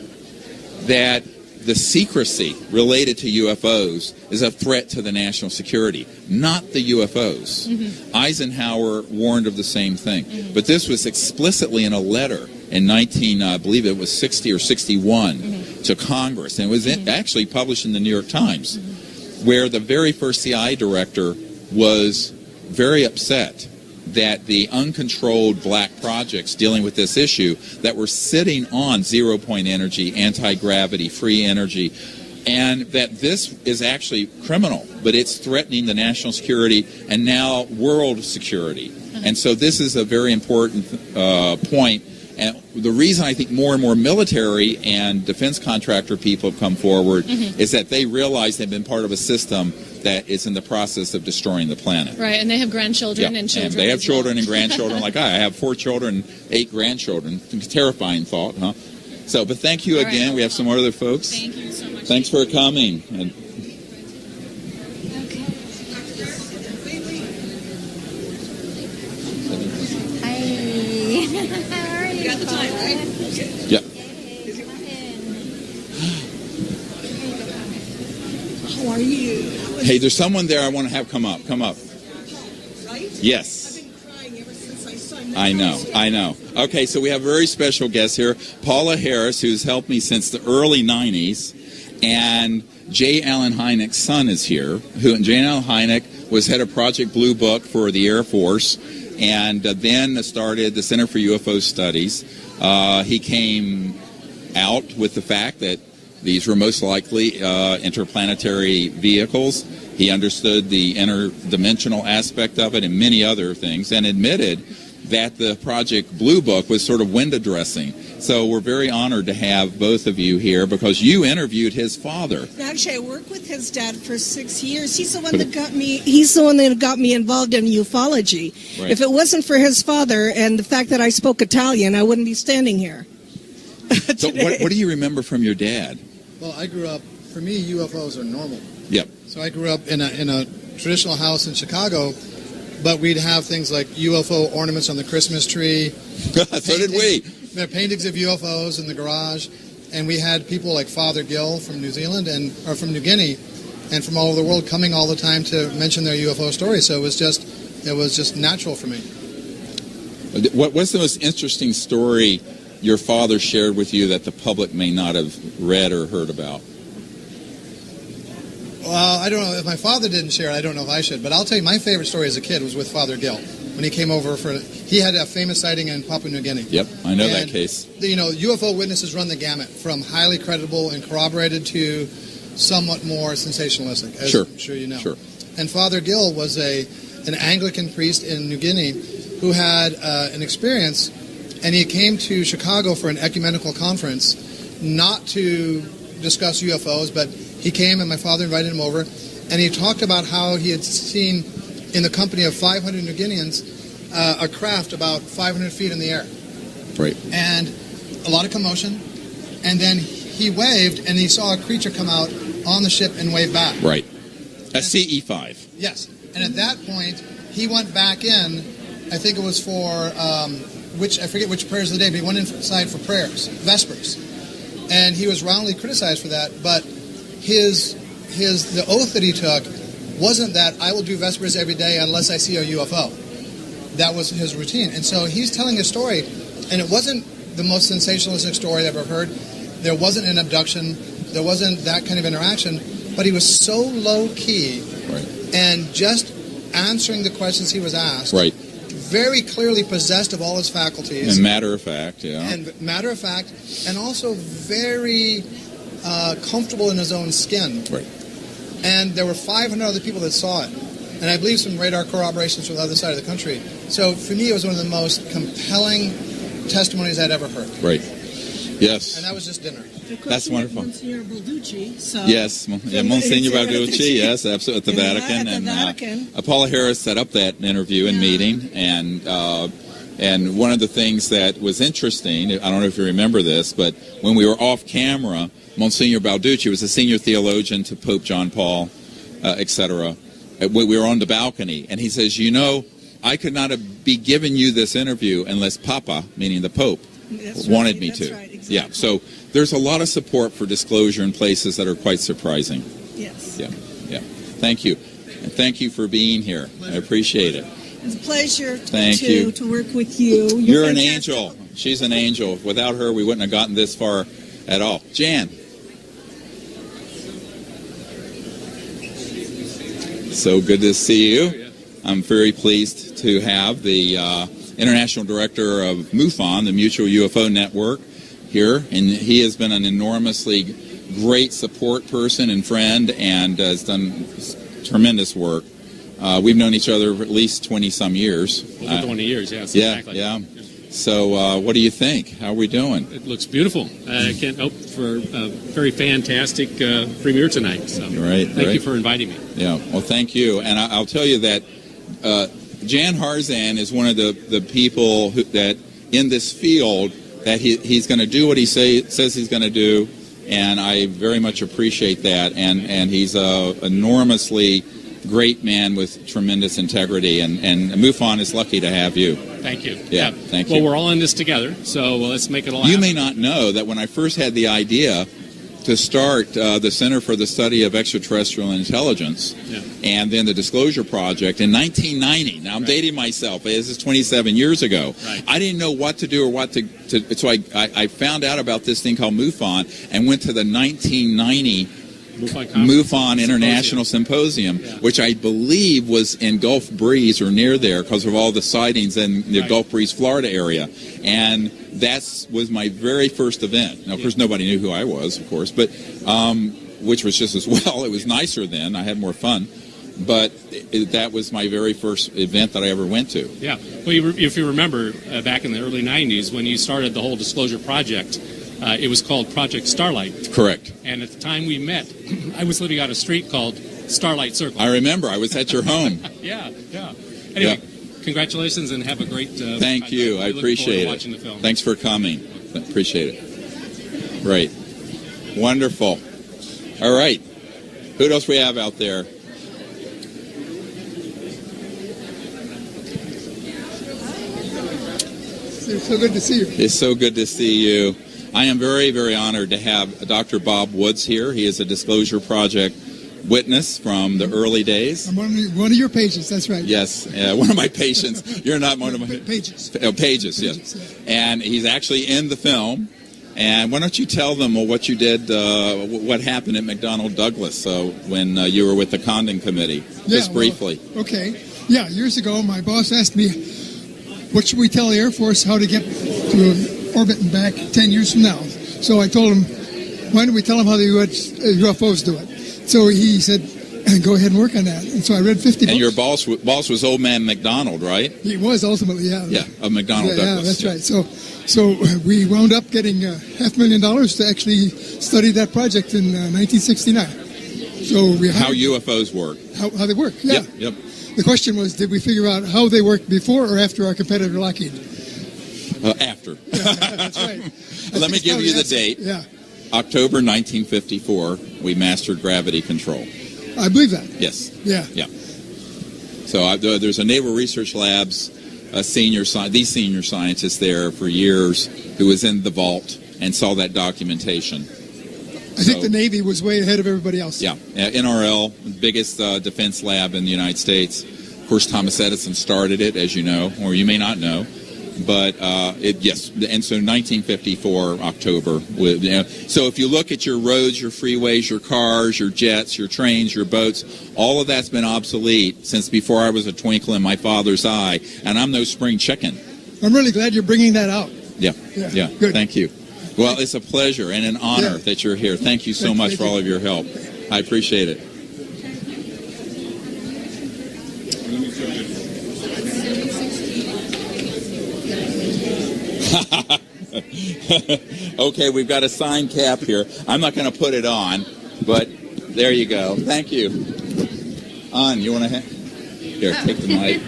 that the secrecy related to UFOs is a threat to the national security, not the UFOs. Eisenhower warned of the same thing. But this was explicitly in a letter in I believe it was 60 or 61 to Congress. And it was actually published in the New York Times, where the very first CIA director was very upset that the uncontrolled black projects dealing with this issue that were sitting on zero-point energy, anti-gravity, free energy, and that this is actually criminal, but it's threatening the national security and now world security. And so this is a very important point. And the reason I think more and more military and defense contractor people have come forward is that they realize they've been part of a system that is in the process of destroying the planet. Right, and they have grandchildren and children. And they have as well. children and grandchildren like I have 4 children, 8 grandchildren. Terrifying thought, huh? So, but thank you again. Right. We have some more other folks. Thank you so much. Thanks for coming. And How are you? You got the time, right? yeah. How are you? Hey, there's someone there I want to have come up. Come up. Right? Yes. I've been crying ever since I saw you. I know. Okay, so we have a very special guest here, Paula Harris, who's helped me since the early 90s, and J. Allen Hynek's son is here. J. Allen Hynek was head of Project Blue Book for the Air Force, and then started the Center for UFO Studies. He came out with the fact that these were most likely interplanetary vehicles. He understood the interdimensional aspect of it and many other things, and admitted that the Project Blue Book was sort of window dressing. So we're very honored to have both of you here because you interviewed his father. Actually, I worked with his dad for 6 years. He's the one that got me. He's the one that got me involved in ufology. Right. If it wasn't for his father and the fact that I spoke Italian, I wouldn't be standing here. So what do you remember from your dad? Well, I grew up. For me, UFOs are normal. Yep. So I grew up in a traditional house in Chicago, but we'd have things like UFO ornaments on the Christmas tree. So did we. There are paintings of UFOs in the garage, and we had people like Father Gill from New Zealand or from New Guinea, and from all over the world coming all the time to mention their UFO stories. So it was just natural for me. What's the most interesting story your father shared with you that the public may not have read or heard about? Well, I don't know. If my father didn't share it, I don't know if I should. But I'll tell you, my favorite story as a kid was with Father Gill. When he came over he had a famous sighting in Papua New Guinea. Yep, I know that case. UFO witnesses run the gamut from highly credible and corroborated to somewhat more sensationalistic, as I'm sure you know. Sure. And Father Gill was an Anglican priest in New Guinea who had an experience, and he came to Chicago for an ecumenical conference, not to discuss UFOs, but he came and my father invited him over, and he talked about how he had seen in the company of 500 New Guineans a craft about 500 feet in the air. Right. And a lot of commotion, and then he waved and he saw a creature come out on the ship and wave back. Right. A CE-5. Yes. And at that point, he went back in, I think it was for, I forget which prayers of the day, but he went inside for prayers, Vespers. And he was roundly criticized for that, but the oath that he took wasn't that I will do Vespers every day unless I see a UFO. that was his routine. And so he's telling a story, and it wasn't the most sensationalistic story I've ever heard. There wasn't an abduction. There wasn't that kind of interaction. But he was so low-key and just answering the questions he was asked. Right. Very clearly possessed of all his faculties. And matter of fact, And matter of fact, and also very comfortable in his own skin. Right. And there were 500 other people that saw it. And I believe some radar corroborations from the other side of the country. So for me, it was one of the most compelling testimonies I'd ever heard. Right. Yes. And that was just dinner. That's wonderful. Monsignor Balducci. So Yes, Monsignor Balducci, yes, absolutely, at the Vatican. At the Vatican. Paula Harris set up that interview and meeting, and one of the things that was interesting, I don't know if you remember this, but when we were off camera, Monsignor Balducci was a senior theologian to Pope John Paul, etc. We were on the balcony, and he says, you know, I could not be giving you this interview unless Papa, meaning the Pope, wanted me to. Right, exactly. Yeah, so there's a lot of support for disclosure in places that are quite surprising. Yes. Yeah. Thank you. And thank you for being here. I appreciate it. It's a pleasure Thank you. to work with you. You're an fantastic. angel. She's an angel. Without her, we wouldn't have gotten this far at all. Jan. So good to see you. I'm very pleased to have the International Director of MUFON, the Mutual UFO Network, here. And he has been an enormously great support person and friend and has done tremendous work. We've known each other for at least 20-some years. Over 20 years, yes. Yeah, Exactly. yeah. So what do you think? How are we doing? It looks beautiful. I can't hope for a very fantastic premiere tonight. So thank you for inviting me. Yeah, well, thank you. And I'll tell you that Jan Harzan is one of the people that in this field that he's going to do what he says he's going to do, and I very much appreciate that. And he's a enormously great man with tremendous integrity, and MUFON is lucky to have you. Thank you. Yeah, thank you. Well, we're all in this together, so let's make it all happen. You may not know that when I first had the idea to start the Center for the Study of Extraterrestrial Intelligence and then the Disclosure Project in 1990. Now, I'm dating myself. This is 27 years ago. Right. I didn't know what to do or what to so I found out about this thing called MUFON and went to the 1990 MUFON International Symposium, which I believe was in Gulf Breeze or near there because of all the sightings in the Gulf Breeze, Florida area. And that was my very first event. Now, of course, nobody knew who I was, of course, but which was just as well. It was nicer then. I had more fun. But that was my very first event that I ever went to. Yeah. Well, if you remember, back in the early 90s, when you started the whole Disclosure Project, it was called Project Starlight. Correct. And at the time we met, I was living on a street called Starlight Circle. I remember. I was at your home. Yeah. Anyway, congratulations and have a great... Thank you. I appreciate it. Watching the film. Thanks for coming. Appreciate it. Right. Wonderful. All right. Who else we have out there? It's so good to see you. It's so good to see you. I am very, very honored to have Dr. Bob Woods here. He is a Disclosure Project witness from the early days. I'm one of your patients, that's right. Yes, one of my patients. You're not one of my... Pages. Pages, yes. And he's actually in the film. And why don't you tell them what you did, what happened at McDonnell Douglas when you were with the Condon Committee, just briefly. Okay. Yeah, years ago, my boss asked me, what should we tell the Air Force how to get to orbit and back 10 years from now? So I told him, why don't we tell them how the UFOs do it? So he said, go ahead and work on that. And so I read 50 books. And your boss was Old Man McDonald, right? He was ultimately, yeah. Yeah, of McDonnell Douglas. Yeah, that's right. So we wound up getting $500,000 to actually study that project in 1969. So how UFOs work. How they work, yeah. Yep. The question was, did we figure out how they worked before or after our competitor Lockheed? After. Yeah, that's right. Let me give you the date. Yeah. October 1954, we mastered gravity control. I believe that. Yes. Yeah. Yeah. So there's a Naval Research Labs these senior scientists there for years who was in the vault and saw that documentation. I think the Navy was way ahead of everybody else. Yeah. NRL, biggest defense lab in the United States. Of course, Thomas Edison started it, as you know, or you may not know. But yes, and so 1954, October. So if you look at your roads, your freeways, your cars, your jets, your trains, your boats, all of that's been obsolete since before I was a twinkle in my father's eye, and I'm no spring chicken. I'm really glad you're bringing that out. Yeah. Good. Thank you. Well, it's a pleasure and an honor that you're here. Thank you so much for all of your help. I appreciate it. Okay, we've got a sign cap here. I'm not going to put it on, but there you go. Thank you. You want to here? Take the mic.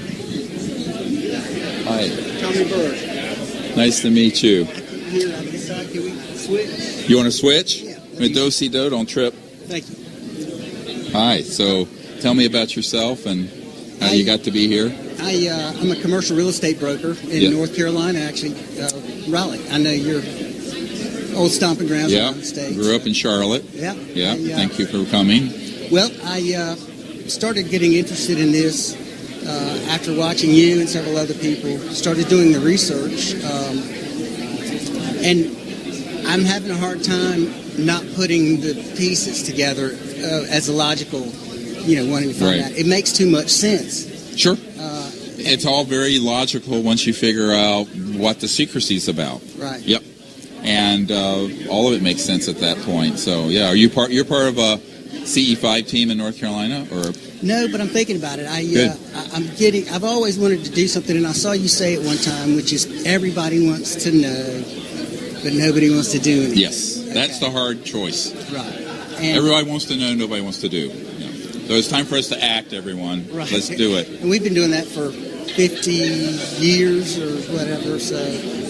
Hi. Tommy Burr. Nice to meet you. Here on this side, can we switch? You want to switch? Yeah. Do-si-do, don't trip. Thank you. Hi. So, tell me about yourself and how you got to be here. I'm a commercial real estate broker in North Carolina, actually, Raleigh. I know your old stomping grounds around the state. Grew up in Charlotte. Yeah. Thank you for coming. Well, I started getting interested in this after watching you and several other people. Started doing the research, and I'm having a hard time not putting the pieces together as a logical, wanting to find out. It makes too much sense. Sure. It's all very logical once you figure out what the secrecy's about. Right. Yep. And all of it makes sense at that point. So, yeah, you're part of a CE5 team in North Carolina, or? No, but I'm thinking about it. I've always wanted to do something, and I saw you say it one time, which is everybody wants to know, but nobody wants to do anything. Yes, that's the hard choice. Right. And everybody wants to know, nobody wants to do. Yeah. So it's time for us to act, everyone. Right. Let's do it. And we've been doing that for 50 years or whatever, so.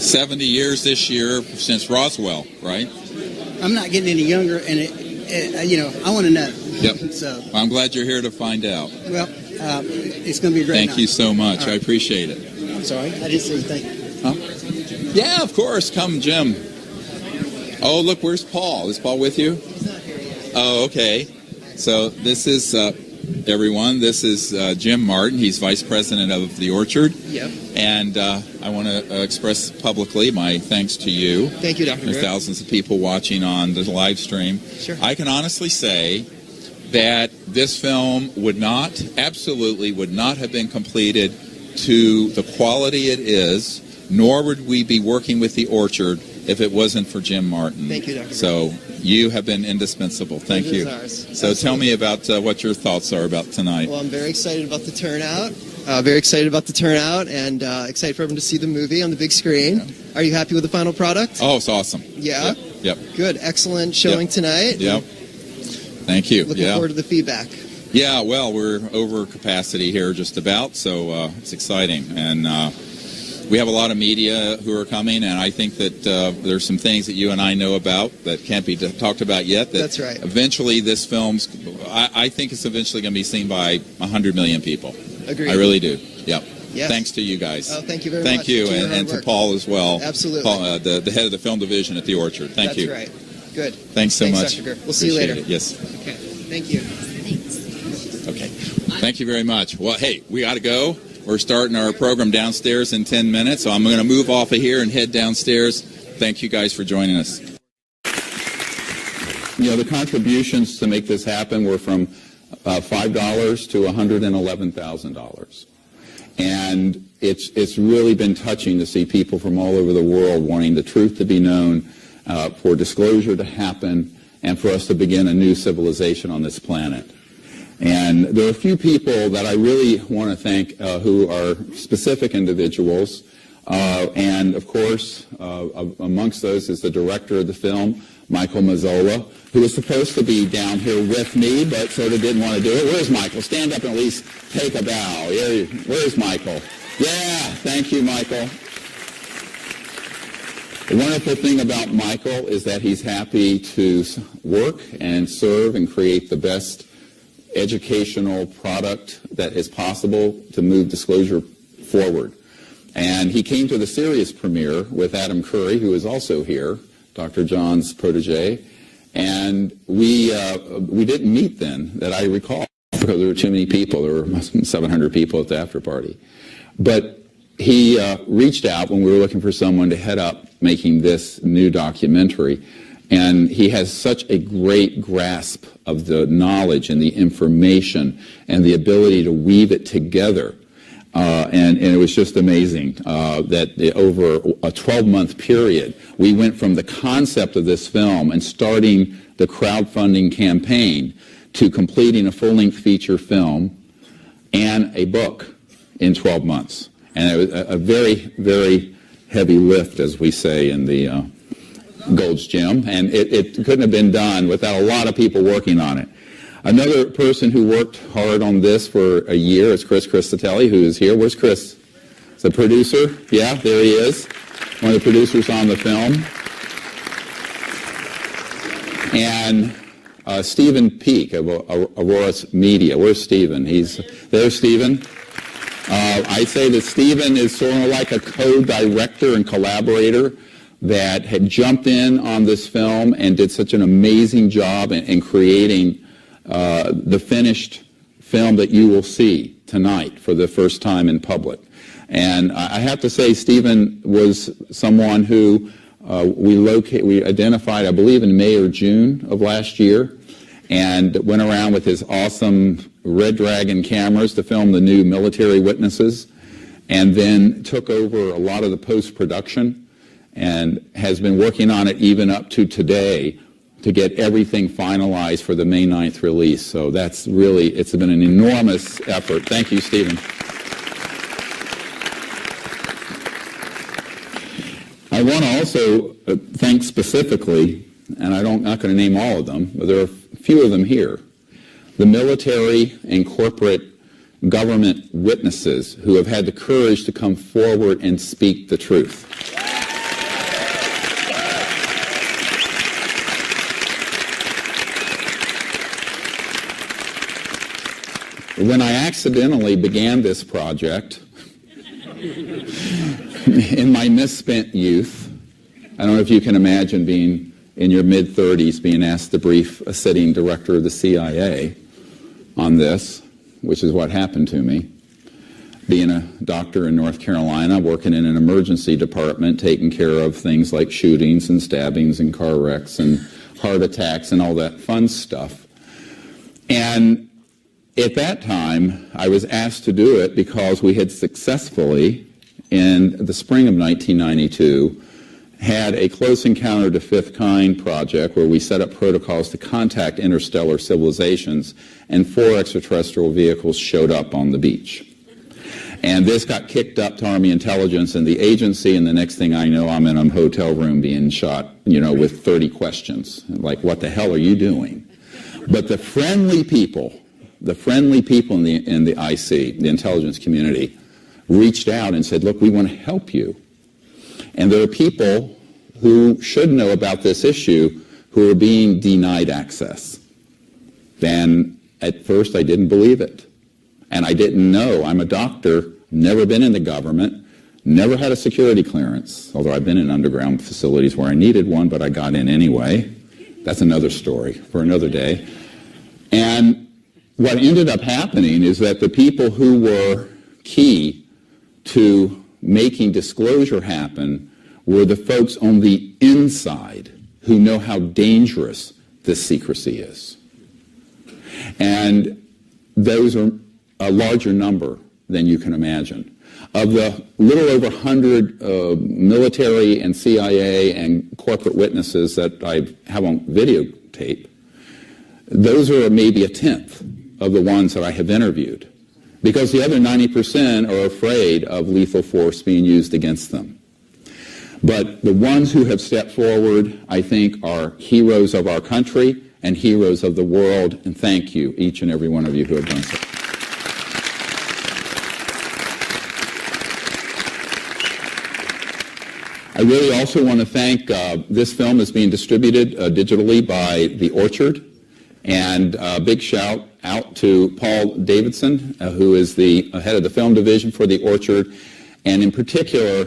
70 years this year since Roswell, right? I'm not getting any younger, and I want to know. Yep. So. Well, I'm glad you're here to find out. Well, it's going to be a great night. Thank you so much. Right. I appreciate it. I'm sorry. I didn't say thank you. Huh? Yeah, of course. Come, Jim. Oh, look, where's Paul? Is Paul with you? He's not here yet. Oh, okay. So this is, everyone, this is Jim Martin. He's Vice President of the Orchard. Yep. And I want to express publicly my thanks to you. Thank you, Dr. There's Greer. thousands of people watching on the live stream. Sure. I can honestly say that this film absolutely would not have been completed to the quality it is, nor would we be working with the Orchard if it wasn't for Jim Martin. Thank you, Dr. So you have been indispensable. Thank you. So tell me about what your thoughts are about tonight. Well, I'm very excited about the turnout. And excited for everyone to see the movie on the big screen. Yeah. Are you happy with the final product? Oh, it's awesome. Yeah? Yep. Good. Excellent showing tonight. Yep. Thank you. Looking forward to the feedback. Yeah, well, we're over capacity here just about, so it's exciting. And we have a lot of media who are coming, and I think that there's some things that you and I know about that can't be talked about yet. That's right. Eventually, this film's, I think it's eventually going to be seen by 100 million people. Agreed. I really do. Yep. Yes. Thanks to you guys. Oh, thank you very much. Thank you, and to Paul as well. Absolutely. Paul, the head of the film division at the Orchard. Thank you. That's right. Good. Thanks so much. Dr. Greer. We'll see you later. It. Yes. Okay. Thank you. Okay. Thank you very much. Well, hey, we got to go. We're starting our program downstairs in 10 minutes, so I'm going to move off of here and head downstairs. Thank you guys for joining us. The contributions to make this happen were from $5 to $111,000. And it's really been touching to see people from all over the world wanting the truth to be known, for disclosure to happen, and for us to begin a new civilization on this planet. And there are a few people that I really want to thank who are specific individuals. And, of course, amongst those is the director of the film, Michael Mazzola, who was supposed to be down here with me, but sort of didn't want to do it. Where's Michael? Stand up and at least take a bow. Where's Michael? Yeah, thank you, Michael. The wonderful thing about Michael is that he's happy to work and serve and create the best educational product that is possible to move disclosure forward. And he came to the Sirius premiere with Adam Curry, who is also here, Dr. John's protege, and we didn't meet then, that I recall. because there were too many people. There were 700 people at the after party. But he reached out when we were looking for someone to head up making this new documentary. And he has such a great grasp of the knowledge and the information and the ability to weave it together. And it was just amazing that over a 12-month period, we went from the concept of this film and starting the crowdfunding campaign to completing a full-length feature film and a book in 12 months. And it was a very, very heavy lift, as we say in the Gold's Gym, and it couldn't have been done without a lot of people working on it. Another person who worked hard on this for a year is Chris Christatelli, who is here. Where's Chris? The producer? Yeah, there he is. One of the producers on the film. And Stephen Peake of Aurora's Media. Where's Stephen? There's Stephen. I say that Stephen is sort of like a co-director and collaborator that had jumped in on this film and did such an amazing job in creating the finished film that you will see tonight for the first time in public. And I have to say, Stephen was someone who we identified, I believe, in May or June of last year, and went around with his awesome Red Dragon cameras to film the new military witnesses, and then took over a lot of the post-production and has been working on it even up to today to get everything finalized for the May 9th release. So that's really, it's been an enormous effort. Thank you, Stephen. I want to also thank specifically, and I'm not going to name all of them, but there are a few of them here, the military and corporate government witnesses who have had the courage to come forward and speak the truth. When I accidentally began this project in my misspent youth, I don't know if you can imagine being in your mid-30s being asked to brief a sitting director of the CIA on this, which is what happened to me. Being a doctor in North Carolina, working in an emergency department, taking care of things like shootings and stabbings and car wrecks and heart attacks and all that fun stuff. And at that time, I was asked to do it because we had successfully, in the spring of 1992, had a close encounter to fifth kind project where we set up protocols to contact interstellar civilizations, and 4 extraterrestrial vehicles showed up on the beach. And this got kicked up to Army intelligence and the agency, and the next thing I know, I'm in a hotel room being shot, with 30 questions. Like, what the hell are you doing? But the friendly people in the IC, the intelligence community, reached out and said, look, we want to help you. And there are people who should know about this issue who are being denied access. Then at first I didn't believe it. And I didn't know. I'm a doctor, never been in the government, never had a security clearance, although I've been in underground facilities where I needed one, but I got in anyway. That's another story for another day. And what ended up happening is that the people who were key to making disclosure happen were the folks on the inside who know how dangerous this secrecy is. And those are a larger number than you can imagine. Of the little over 100 military and CIA and corporate witnesses that I have on videotape, those are maybe a tenth of the ones that I have interviewed, because the other 90% are afraid of lethal force being used against them. But the ones who have stepped forward, I think, are heroes of our country and heroes of the world, and thank you, each and every one of you who have done so. I really also want to thank, this film is being distributed digitally by The Orchard, and a big shout out to Paul Davidson, who is the head of the film division for The Orchard, and in particular,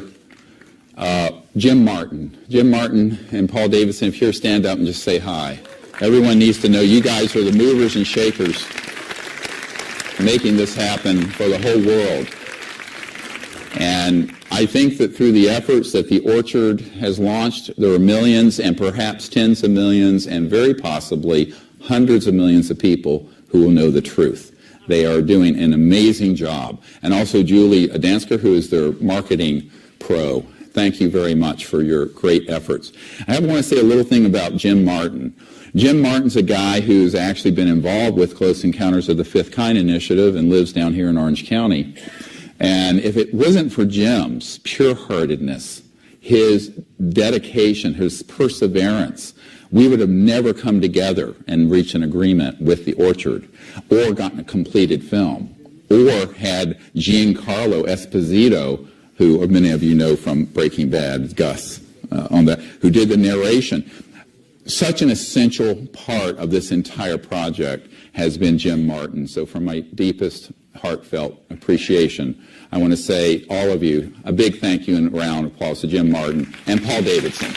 Jim Martin. Jim Martin and Paul Davidson, if you're stand up and just say hi. Everyone needs to know you guys are the movers and shakers making this happen for the whole world. And I think that through the efforts that the Orchard has launched, there are millions and perhaps tens of millions and very possibly hundreds of millions of people who will know the truth. They are doing an amazing job. And also Julie Adansker, who is their marketing pro. Thank you very much for your great efforts. I want to say a little thing about Jim Martin. Jim Martin's a guy who's actually been involved with Close Encounters of the Fifth Kind initiative and lives down here in Orange County. And if it wasn't for Jim's pure-heartedness, his dedication, his perseverance, we would have never come together and reached an agreement with the Orchard or gotten a completed film or had Giancarlo Esposito, who many of you know from Breaking Bad, Gus, who did the narration. Such an essential part of this entire project has been Jim Martin. So from my deepest heartfelt appreciation, I want to say, all of you, a big thank you and a round of applause to Jim Martin and Paul Davidson.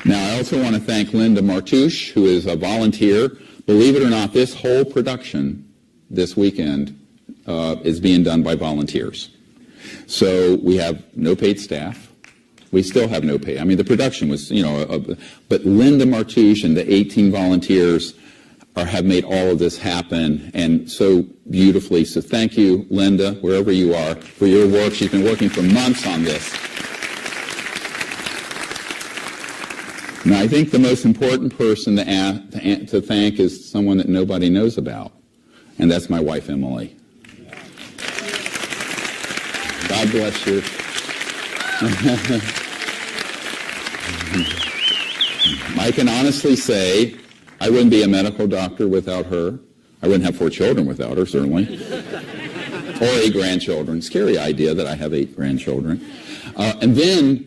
Now, I also want to thank Linda Martouche, who is a volunteer. Believe it or not, this whole production this weekend is being done by volunteers. So we have no paid staff. We still have no pay. I mean, the production was, but Linda Martouche and the 18 volunteers have made all of this happen, and so beautifully. So thank you, Linda, wherever you are, for your work. She's been working for months on this. Now, I think the most important person to thank is someone that nobody knows about, and that's my wife, Emily. God bless you. I can honestly say I wouldn't be a medical doctor without her. I wouldn't have 4 children without her, certainly. Or 8 grandchildren. Scary idea that I have 8 grandchildren. And then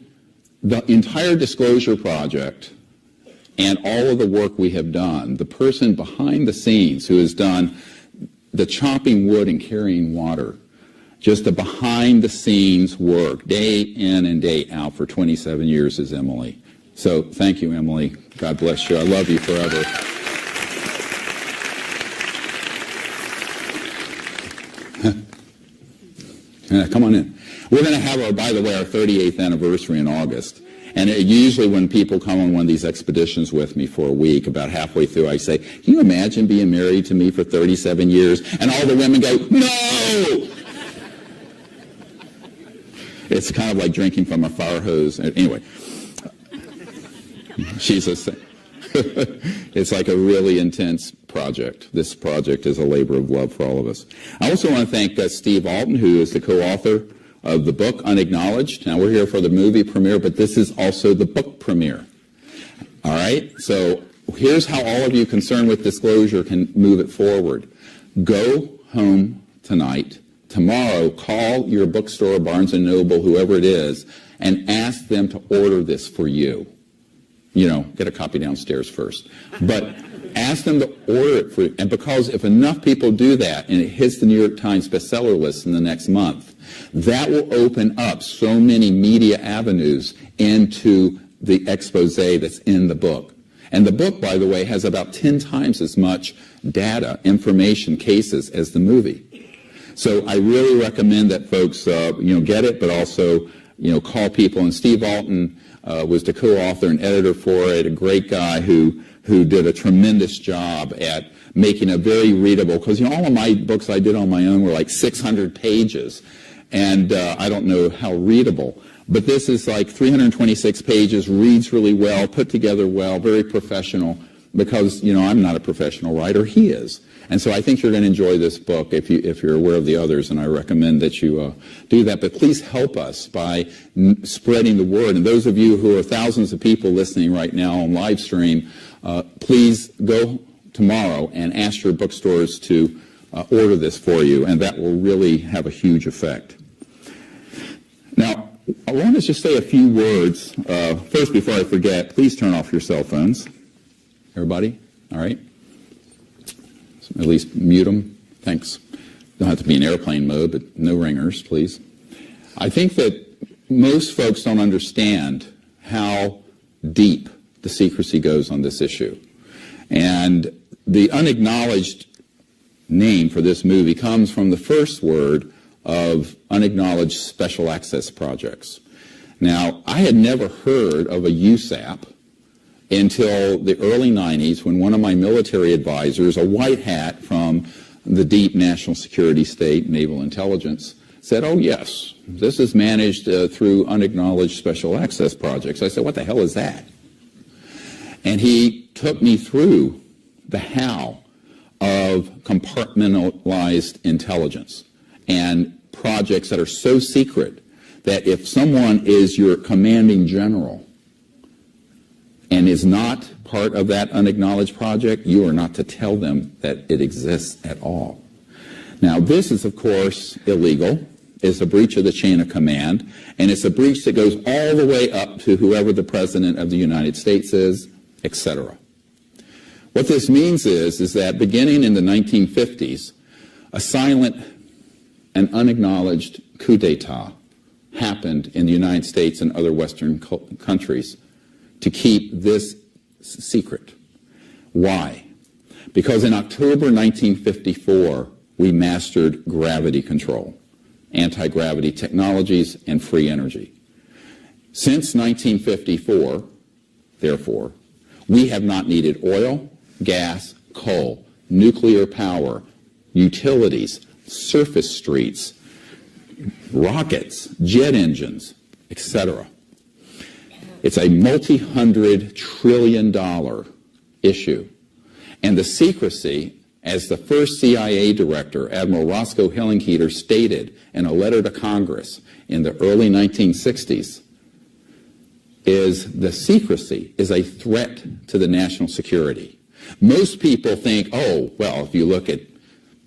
the entire Disclosure Project and all of the work we have done, the person behind the scenes who has done the chopping wood and carrying water, just the behind-the-scenes work, day in and day out for 27 years is Emily. So thank you, Emily. God bless you. I love you forever. Come on in. We're going to have, by the way, our 38th anniversary in August. And usually when people come on one of these expeditions with me for a week, about halfway through, I say, can you imagine being married to me for 37 years? And all the women go, no! It's kind of like drinking from a fire hose. Anyway, it's like a really intense project. This project is a labor of love for all of us. I also want to thank Steve Alton, who is the co-author of the book Unacknowledged. Now, we're here for the movie premiere, but this is also the book premiere. All right? So here's how all of you concerned with disclosure can move it forward. Go home tonight. Tomorrow, call your bookstore, Barnes & Noble, whoever it is, and ask them to order this for you. Get a copy downstairs first. But ask them to order it for you. And because if enough people do that, and it hits the New York Times bestseller list in the next month, that will open up so many media avenues into the expose that's in the book. And the book, by the way, has about 10 times as much data, information, cases as the movie. So I really recommend that folks, get it, but also, call people. And Steve Alton was the co-author and editor for it, a great guy who did a tremendous job at making a very readable, because all of my books I did on my own were like 600 pages, and I don't know how readable. But this is like 326 pages, reads really well, put together well, very professional, because, I'm not a professional writer, he is. And so I think you're going to enjoy this book if you're aware of the others, and I recommend that you do that. But please help us by spreading the word. And those of you who are thousands of people listening right now on live stream, please go tomorrow and ask your bookstores to order this for you, and that will really have a huge effect. Now, I want to just say a few words. First, before I forget, please turn off your cell phones. Everybody? All right? At least mute them. Thanks. Don't have to be in airplane mode, but no ringers, please. I think that most folks don't understand how deep the secrecy goes on this issue. And the unacknowledged name for this movie comes from the first word of unacknowledged special access projects. Now, I had never heard of a USAP until the early 90s when one of my military advisors, a white hat from the deep national security state, naval intelligence, said, oh yes, this is managed through unacknowledged special access projects. I said, what the hell is that? And he took me through the how of compartmentalized intelligence and projects that are so secret that if someone is your commanding general and is not part of that unacknowledged project, you are not to tell them that it exists at all. Now, this is, of course, illegal. It's a breach of the chain of command, and it's a breach that goes all the way up to whoever the President of the United States is, etc. What this means is that beginning in the 1950s, a silent and unacknowledged coup d'etat happened in the United States and other Western countries to keep this secret. Why? Because in October 1954, we mastered gravity control, anti-gravity technologies, and free energy. Since 1954, therefore, we have not needed oil, gas, coal, nuclear power, utilities, surface streets, rockets, jet engines, etc. It's a multi-hundred trillion dollar issue. And the secrecy, as the first CIA director, Admiral Roscoe Hillenkoetter, stated in a letter to Congress in the early 1960s, is the secrecy is a threat to the national security. Most people think, oh, well, if you look at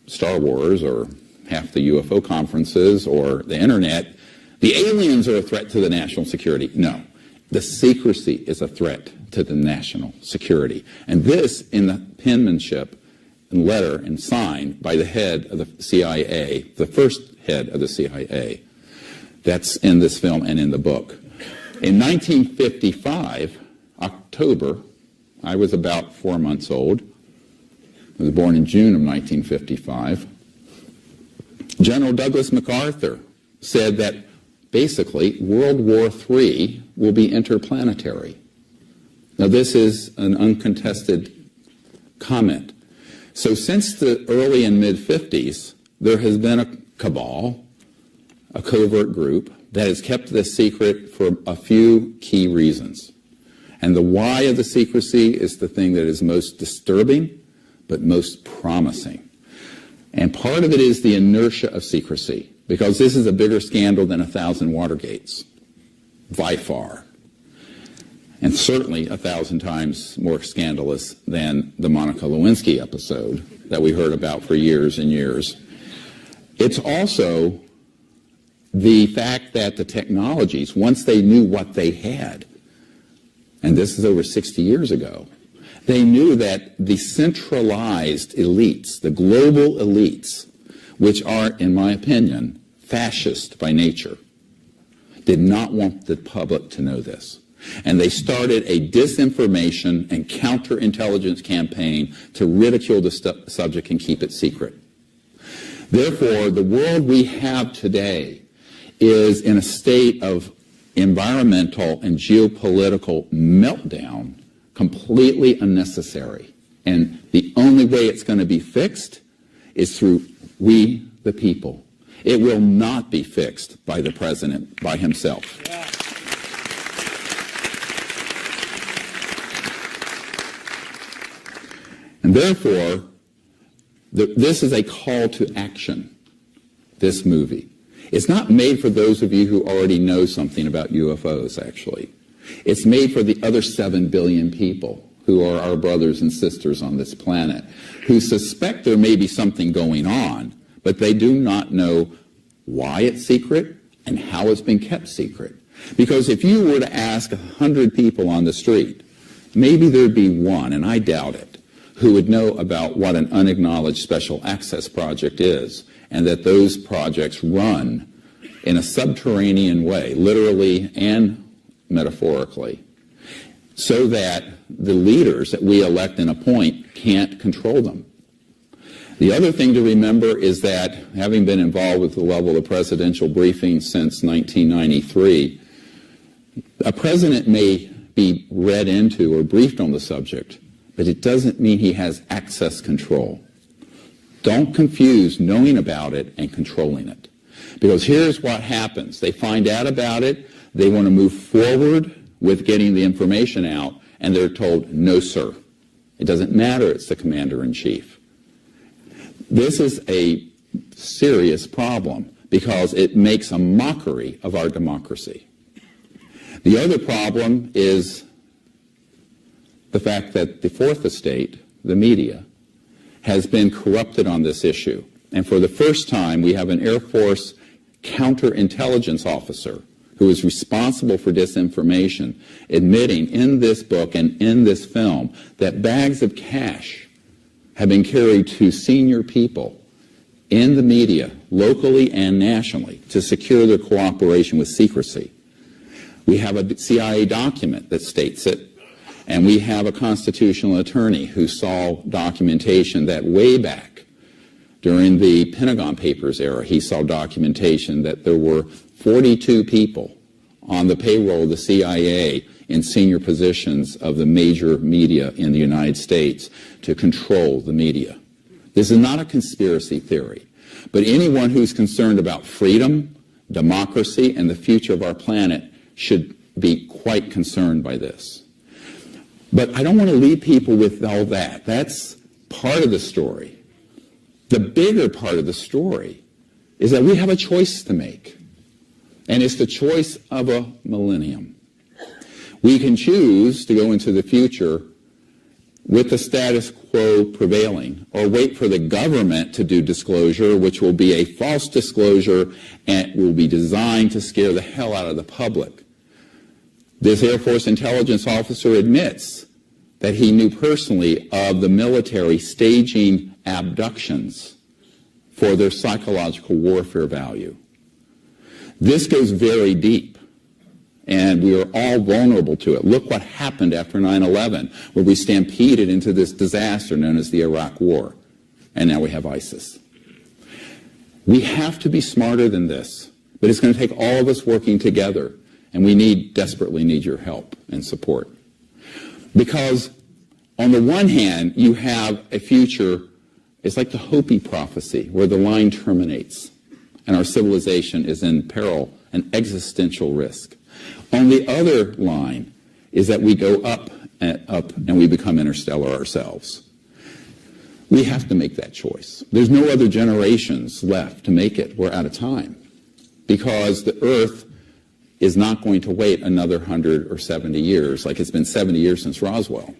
Star Wars or half the UFO conferences or the internet, the aliens are a threat to the national security. No, the secrecy is a threat to the national security. And this, in the penmanship and letter and signed by the head of the CIA, the first head of the CIA, that's in this film and in the book. In 1955, October, I was about 4 months old. I was born in June of 1955. General Douglas MacArthur said that basically World War III will be interplanetary. Now this is an uncontested comment. So since the early and mid-50s, there has been a cabal, a covert group, that has kept this secret for a few key reasons. And the why of the secrecy is the thing that is most disturbing, but most promising. And part of it is the inertia of secrecy, because this is a bigger scandal than 1,000 Watergates, by far. And certainly 1,000 times more scandalous than the Monica Lewinsky episode that we heard about for years and years. It's also the fact that the technologies, once they knew what they had, and this is over 60 years ago, they knew that the centralized elites, the global elites, which are, in my opinion, fascist by nature, did not want the public to know this. And they started a disinformation and counterintelligence campaign to ridicule the subject and keep it secret. Therefore, the world we have today is in a state of environmental and geopolitical meltdown, completely unnecessary. And the only way it's going to be fixed is through we, the people. It will not be fixed by the president by himself. Yeah. And therefore, this is a call to action, this movie. It's not made for those of you who already know something about UFOs, actually. It's made for the other 7 billion people who are our brothers and sisters on this planet, who suspect there may be something going on, but they do not know why it's secret and how it's been kept secret. Because if you were to ask 100 people on the street, maybe there'd be one, and I doubt it, who would know about what an unacknowledged special access project is, and that those projects run in a subterranean way, literally and metaphorically. so that the leaders that we elect and appoint can't control them. The other thing to remember is that, having been involved with the level of presidential briefing since 1993, a president may be read into or briefed on the subject, but it doesn't mean he has access control. Don't confuse knowing about it and controlling it. Because here's what happens. They find out about it, they want to move forward with getting the information out, and they're told, no, sir. It doesn't matter, it's the commander-in-chief. This is a serious problem because it makes a mockery of our democracy. The other problem is the fact that the fourth estate, the media, has been corrupted on this issue. And for the first time, we have an Air Force counterintelligence officer who is responsible for disinformation, admitting in this book and in this film that bags of cash have been carried to senior people in the media, locally and nationally, to secure their cooperation with secrecy. We have a CIA document that states it, and we have a constitutional attorney who saw documentation that way back during the Pentagon Papers era, he saw documentation that there were 42 people on the payroll of the CIA in senior positions of the major media in the United States to control the media. This is not a conspiracy theory, but anyone who's concerned about freedom, democracy, and the future of our planet should be quite concerned by this. But I don't want to leave people with all that. That's part of the story. The bigger part of the story is that we have a choice to make, and it's the choice of a millennium. We can choose to go into the future with the status quo prevailing, or wait for the government to do disclosure, which will be a false disclosure and will be designed to scare the hell out of the public. This Air Force intelligence officer admits that he knew personally of the military staging abductions for their psychological warfare value. This goes very deep, and we are all vulnerable to it. Look what happened after 9/11, where we stampeded into this disaster known as the Iraq War, and now we have ISIS. We have to be smarter than this, but it's going to take all of us working together, and we desperately need your help and support. Because on the one hand, you have a future, it's like the Hopi prophecy, where the line terminates and our civilization is in peril and existential risk. On the other line is that we go up and we become interstellar ourselves. We have to make that choice. There's no other generations left to make it. We're out of time. Because the Earth is not going to wait another 100 or 70 years, like it's been 70 years since Roswell.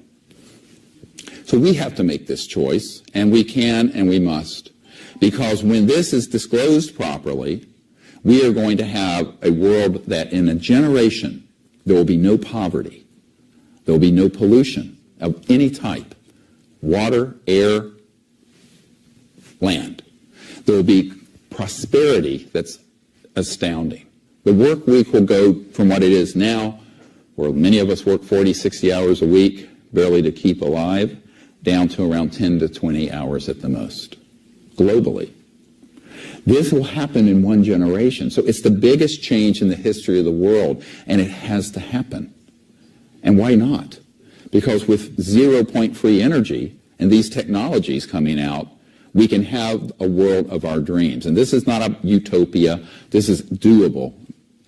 So we have to make this choice, and we can and we must. Because when this is disclosed properly, we are going to have a world that in a generation, there will be no poverty. There will be no pollution of any type. Water, air, land. There will be prosperity that's astounding. The work week will go from what it is now, where many of us work 40, 60 hours a week, barely to keep alive, down to around 10 to 20 hours at the most, globally. This will happen in one generation. So it's the biggest change in the history of the world, and it has to happen. And why not? Because with 0-point free energy and these technologies coming out, we can have a world of our dreams. And this is not a utopia. This is doable,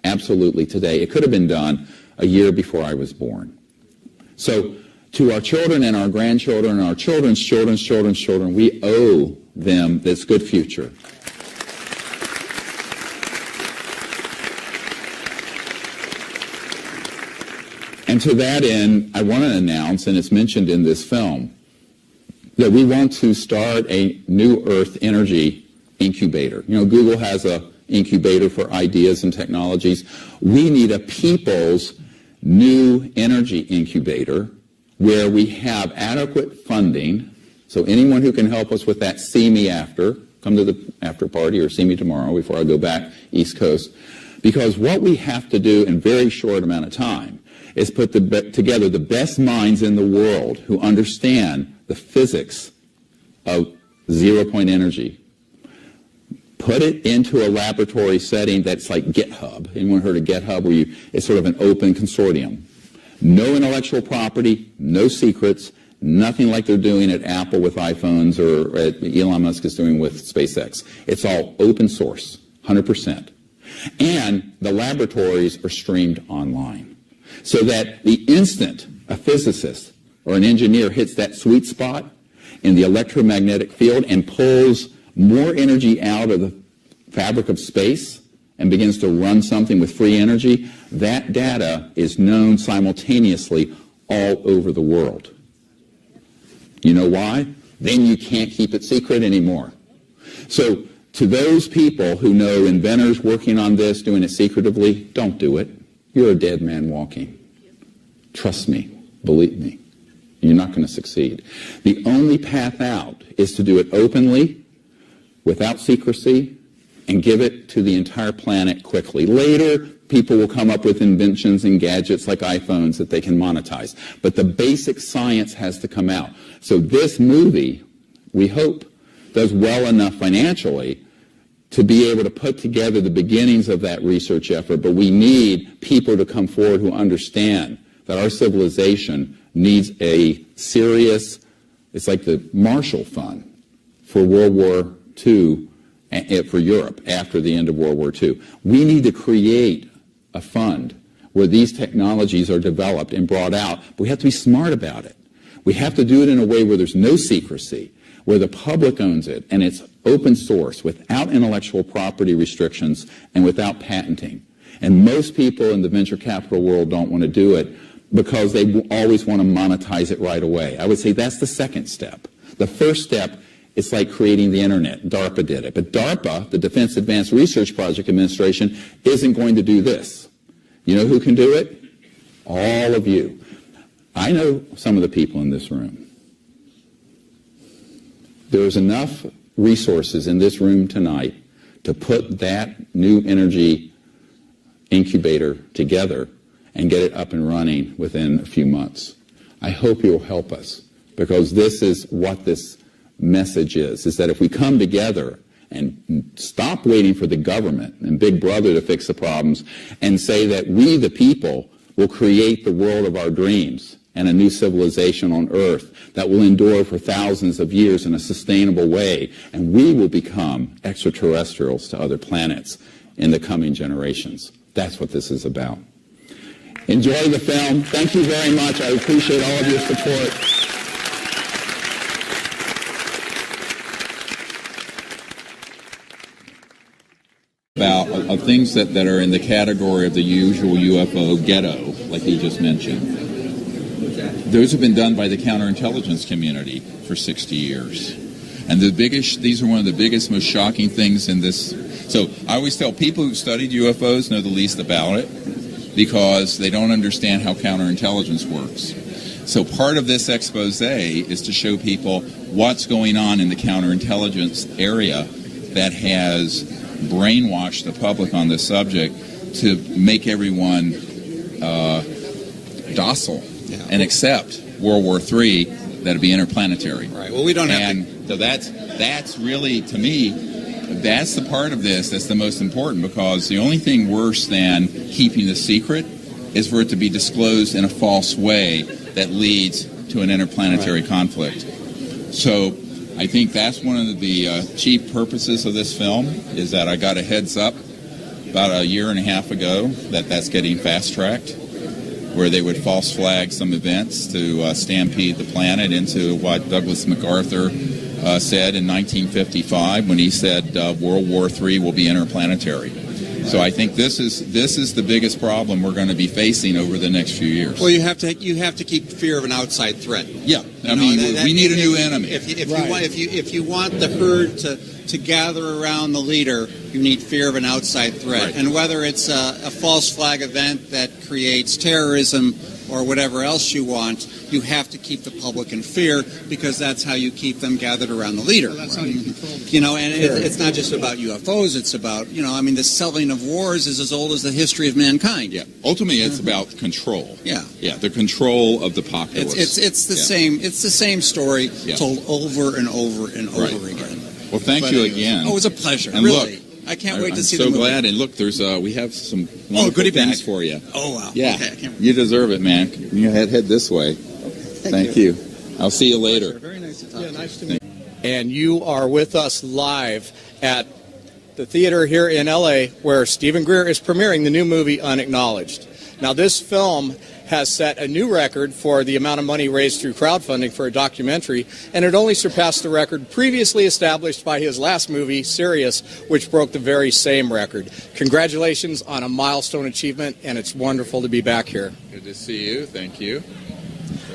absolutely, today. It could have been done a year before I was born. So to our children and our grandchildren and our children's children's children's children, we owe them this good future. And to that end, I want to announce, and it's mentioned in this film, that we want to start a New Earth Energy Incubator. You know, Google has an incubator for ideas and technologies. We need a people's new energy incubator where we have adequate funding. So anyone who can help us with that, see me after. Come to the after party or see me tomorrow before I go back East Coast. Because what we have to do in a very short amount of time is put together the best minds in the world who understand the physics of zero-point energy. Put it into a laboratory setting that's like GitHub. Anyone heard of GitHub? Where it's sort of an open consortium. No intellectual property, no secrets, nothing like they're doing at Apple with iPhones or Elon Musk is doing with SpaceX. It's all open source, 100%. And the laboratories are streamed online. So that the instant a physicist or an engineer hits that sweet spot in the electromagnetic field and pulls more energy out of the fabric of space and begins to run something with free energy, that data is known simultaneously all over the world. You know why? Then you can't keep it secret anymore. So to those people who know inventors working on this, doing it secretively, don't do it. You're a dead man walking. Trust me. Believe me. You're not going to succeed. The only path out is to do it openly, without secrecy, and give it to the entire planet quickly. Later, people will come up with inventions and gadgets like iPhones that they can monetize. But the basic science has to come out. So this movie, we hope, does well enough financially to be able to put together the beginnings of that research effort. But we need people to come forward who understand that our civilization needs a serious, it's like the Marshall Fund for World War II, for Europe after the end of World War II. We need to create a fund where these technologies are developed and brought out. But we have to be smart about it. We have to do it in a way where there's no secrecy, where the public owns it, and it's open source without intellectual property restrictions and without patenting. And most people in the venture capital world don't want to do it because they always want to monetize it right away. I would say that's the second step. The first step, it's like creating the internet. DARPA did it. But DARPA, the Defense Advanced Research Project Administration, isn't going to do this. You know who can do it? All of you. I know some of the people in this room. There's enough resources in this room tonight to put that new energy incubator together and get it up and running within a few months. I hope you'll help us, because this is what this message is that if we come together and stop waiting for the government and Big Brother to fix the problems and say that we, the people, will create the world of our dreams and a new civilization on Earth that will endure for thousands of years in a sustainable way, and we will become extraterrestrials to other planets in the coming generations. That's what this is about. Enjoy the film. Thank you very much. I appreciate all of your support. About things that are in the category of the usual UFO ghetto, like he just mentioned. Those have been done by the counterintelligence community for 60 years. And these are one of the biggest, most shocking things in this. So I always tell people who studied UFOs know the least about it because they don't understand how counterintelligence works. So part of this expose is to show people what's going on in the counterintelligence area that has brainwashed the public on this subject to make everyone docile and accept World War III that'd be interplanetary. Right. Well, we don't have to. So that's really, to me, that's the part of this that's the most important, because the only thing worse than keeping the secret is for it to be disclosed in a false way that leads to an interplanetary conflict. So I think that's one of the chief purposes of this film, is that I got a heads up about a year and a half ago that that's getting fast-tracked, where they would false flag some events to stampede the planet into what Douglas MacArthur said in 1955 when he said World War III will be interplanetary. So I think this is the biggest problem we're going to be facing over the next few years. Well, you have to keep fear of an outside threat. Yeah, I mean, we need a new enemy. If you want the herd to gather around the leader, you need fear of an outside threat. Right. And whether it's a false flag event that creates terrorism or whatever else you want, you have to keep the public in fear because that's how you keep them gathered around the leader. Well, that's how you control them. You know, and it's not just about UFOs. It's about, you know, I mean, the selling of wars is as old as the history of mankind. Yeah. Ultimately, it's about control. Yeah. Yeah. The control of the populace. It's the same. It's the same story told over and over and over again. Well, thank you again. Oh, it was a pleasure. And really. Look, I can't wait to see the movie. I'm so the glad. And look, there's we have some wonderful goodie things bag for you. Oh, wow. Yeah. Okay, I can't wait. You deserve it, man. You head this way. Thank you. I'll see you later. Very nice to talk to you. Nice to meet you. And you are with us live at the theater here in LA where Stephen Greer is premiering the new movie Unacknowledged. Now, this film has set a new record for the amount of money raised through crowdfunding for a documentary, and it only surpassed the record previously established by his last movie, Sirius, which broke the very same record. Congratulations on a milestone achievement, and it's wonderful to be back here. Good to see you. Thank you.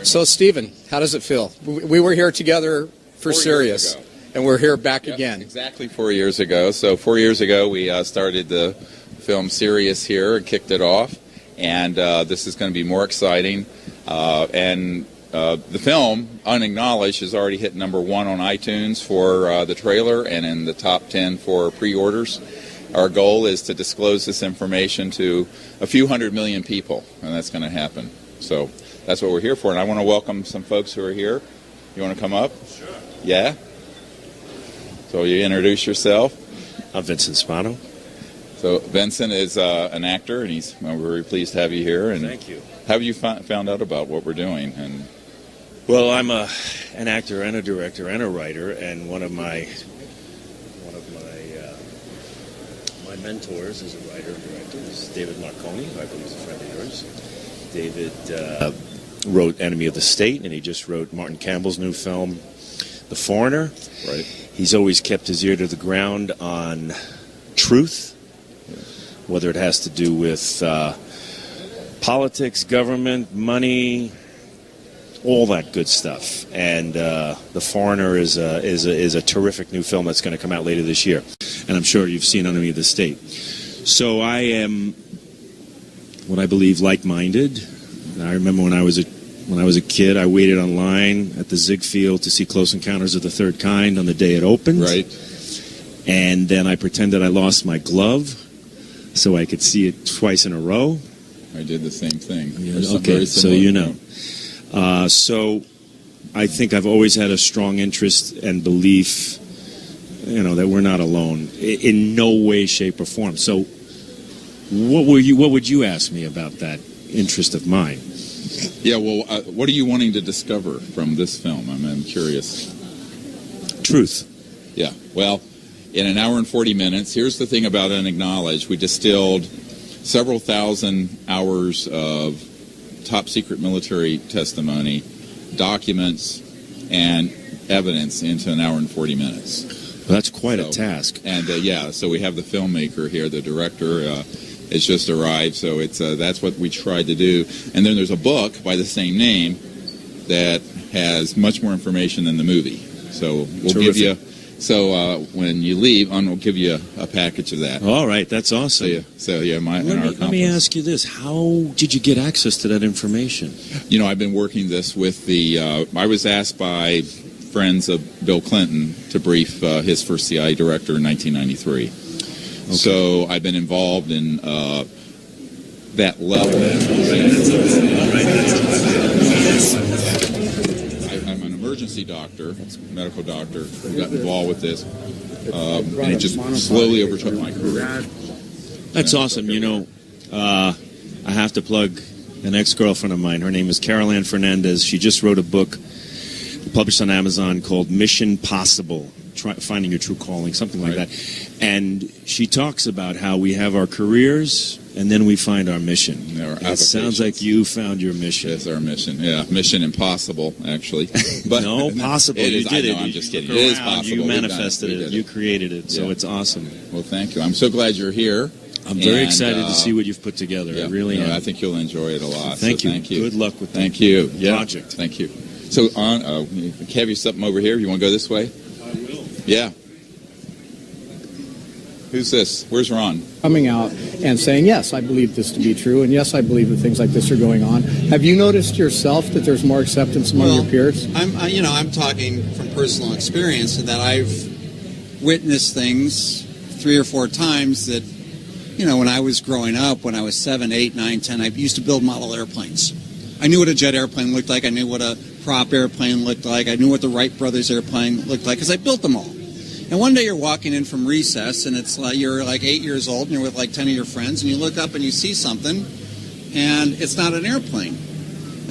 So, Stephen, how does it feel? We were here together for 4 years Sirius, ago. and we're here back again. Exactly 4 years ago. So 4 years ago, we started the film Sirius here and kicked it off. And this is going to be more exciting. The film, Unacknowledged, has already hit #1 on iTunes for the trailer and in the top 10 for pre-orders. Our goal is to disclose this information to a few hundred million people, and that's going to happen. So that's what we're here for. And I want to welcome some folks who are here. You want to come up? Sure. Yeah? So you introduce yourself. I'm Vincent Spano. So Vincent is an actor, and we're very pleased to have you here. And thank you. How have you found out about what we're doing? And well, I'm an actor and a director and a writer, and one of my mentors as a writer and director is David Marconi, who I believe is a friend of yours. David wrote Enemy of the State, and he just wrote Martin Campbell's new film, The Foreigner. Right. He's always kept his ear to the ground on truth, whether it has to do with politics, government, money, all that good stuff. And The Foreigner is a terrific new film that's going to come out later this year. And I'm sure you've seen Enemy of the State. So I am what I believe like-minded. I remember when I was a kid, I waited online at the Ziegfeld to see Close Encounters of the Third Kind on the day it opened. Right. And then I pretended I lost my glove so I could see it twice in a row. I did the same thing. Yeah, okay, so you know. So I think I've always had a strong interest and belief, that we're not alone in no way, shape, or form. So what would you ask me about that interest of mine? Yeah, well, what are you wanting to discover from this film? I'm curious. Truth. Yeah, well, in an hour and 40 minutes, here's the thing about Unacknowledged. We distilled several thousand hours of top-secret military testimony, documents, and evidence into an hour and 40 minutes. Well, that's quite a task. And, so we have the filmmaker here, the director, has just arrived, so that's what we tried to do. And then there's a book by the same name that has much more information than the movie. So we'll give you... So when you leave, we'll give you a package of that. All right, that's awesome. Let me ask you this. How did you get access to that information? I've been working this with I was asked by friends of Bill Clinton to brief his first CIA director in 1993. Okay. So I've been involved in that level. I'm an emergency doctor, medical doctor, who got involved with this, and it just slowly overtook my career. That's awesome. I have to plug an ex-girlfriend of mine. Her name is Carol Ann Fernandez. She just wrote a book published on Amazon called Mission Possible, Finding Your True Calling, something like that. And she talks about how we have our careers and then we find our mission. It sounds like you found your mission. It's our mission. Yeah, Mission Impossible, actually. But no, possible. You did it. I'm just kidding. It is possible. You manifested it. You created it. So it's awesome. Well, thank you. I'm so glad you're here. I'm very excited to see what you've put together. I really am. I think you'll enjoy it a lot. Thank you. Thank you. Good luck with the project. Thank you. So, have you something over here? You want to go this way? I will. Yeah. Who's this? Where's Ron? Coming out and saying, yes, I believe this to be true, and yes, I believe that things like this are going on. Have you noticed yourself that there's more acceptance among your peers? I'm talking from personal experience that I've witnessed things 3 or 4 times that, when I was growing up, when I was 7, 8, 9, 10, I used to build model airplanes. I knew what a jet airplane looked like. I knew what a prop airplane looked like. I knew what the Wright brothers airplane looked like because I built them all. And one day you're walking in from recess, and it's like you're like 8 years old, and you're with like 10 of your friends, and you look up and you see something, and it's not an airplane.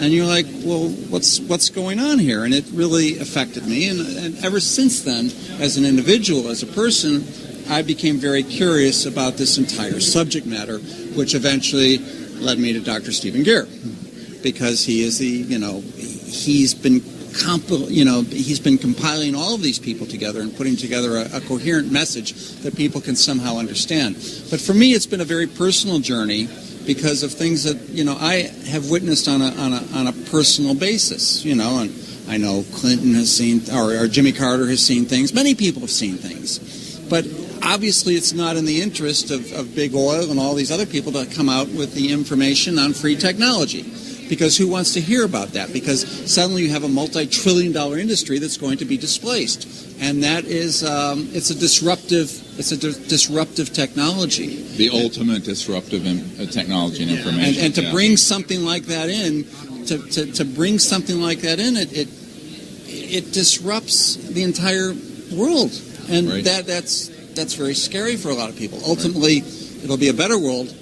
And you're like, well, what's going on here? And it really affected me. And ever since then, as an individual, as a person, I became very curious about this entire subject matter, which eventually led me to Dr. Stephen Greer, because he is he's been compiling all of these people together and putting together a coherent message that people can somehow understand. But for me, it's been a very personal journey because of things that I have witnessed on a personal basis. And I know Clinton has seen, or Jimmy Carter has seen things. Many people have seen things, but obviously it's not in the interest of big oil and all these other people to come out with the information on free technology. Because who wants to hear about that? Because suddenly you have a multi-trillion-dollar industry that's going to be displaced, and that is it's a disruptive technology. The ultimate disruptive technology and information. And to bring something like that in, to bring something like that in, it disrupts the entire world, and right. that's very scary for a lot of people. Ultimately, it'll be a better world.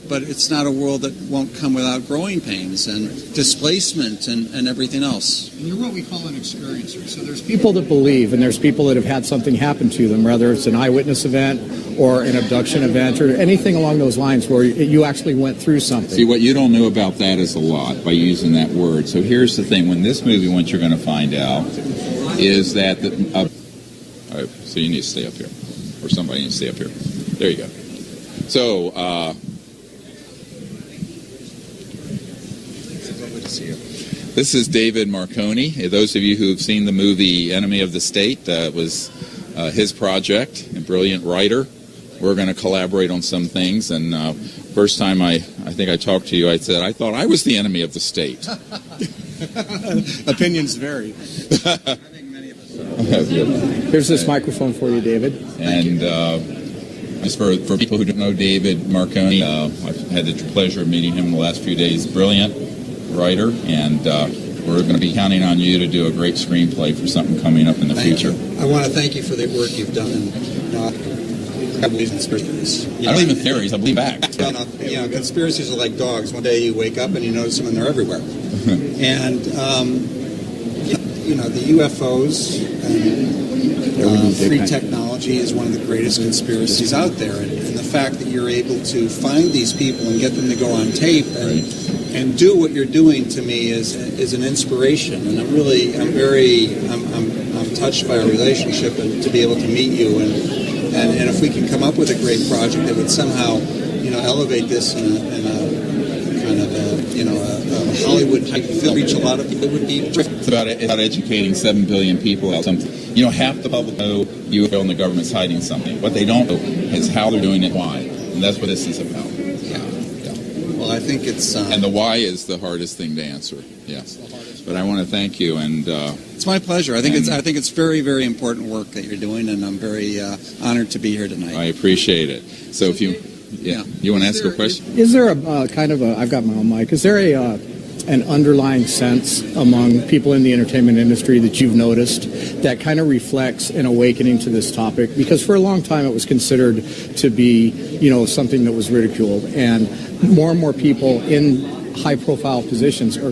But it's not a world that won't come without growing pains and displacement and everything else. And you're what we call an experiencer. So there's people that believe, and there's people that have had something happen to them, whether it's an eyewitness event or an abduction event or anything along those lines where you actually went through something. See, what you don't know about that is a lot by using that word. So here's the thing. When this movie, what you're going to find out is that all right, so you need to stay up here. Or somebody needs to stay up here. There you go. So, this is David Marconi. Those of you who have seen the movie Enemy of the State, was his project, a brilliant writer. We're going to collaborate on some things. And first time I think I talked to you, I said, I thought I was the enemy of the state. Opinions vary. Here's this microphone for you, David. And just for people who don't know David Marconi, I've had the pleasure of meeting him in the last few days. Brilliant writer, and we're going to be counting on you to do a great screenplay for something coming up in the future. I want to thank you for the work you've done. I believe in conspiracies. I don't believe in theories. I believe facts. Conspiracies are like dogs. One day you wake up and you notice them and they're everywhere. And the UFOs and free technology is one of the greatest conspiracies out there. And the fact that you're able to find these people and get them to go on tape and do what you're doing, to me, is an inspiration. And I'm touched by our relationship and to be able to meet you. And if we can come up with a great project that would somehow, elevate this in a kind of a Hollywood type film, reach a lot of people, it would be terrific. It's about educating 7 billion people about something. Half the public know UFO and the government's hiding something. What they don't know is how they're doing it, why. And that's what this is about. Well, I think it's... and the why is the hardest thing to answer, yes. But I want to thank you, and... it's my pleasure. I think it's very, very important work that you're doing, and I'm very honored to be here tonight. I appreciate it. So if you... you want to ask a question? Is there a kind of a... I've got my own mic. Is there an underlying sense among people in the entertainment industry that you've noticed that kind of reflects an awakening to this topic? Because for a long time it was considered to be, something that was ridiculed, and more people in high-profile positions are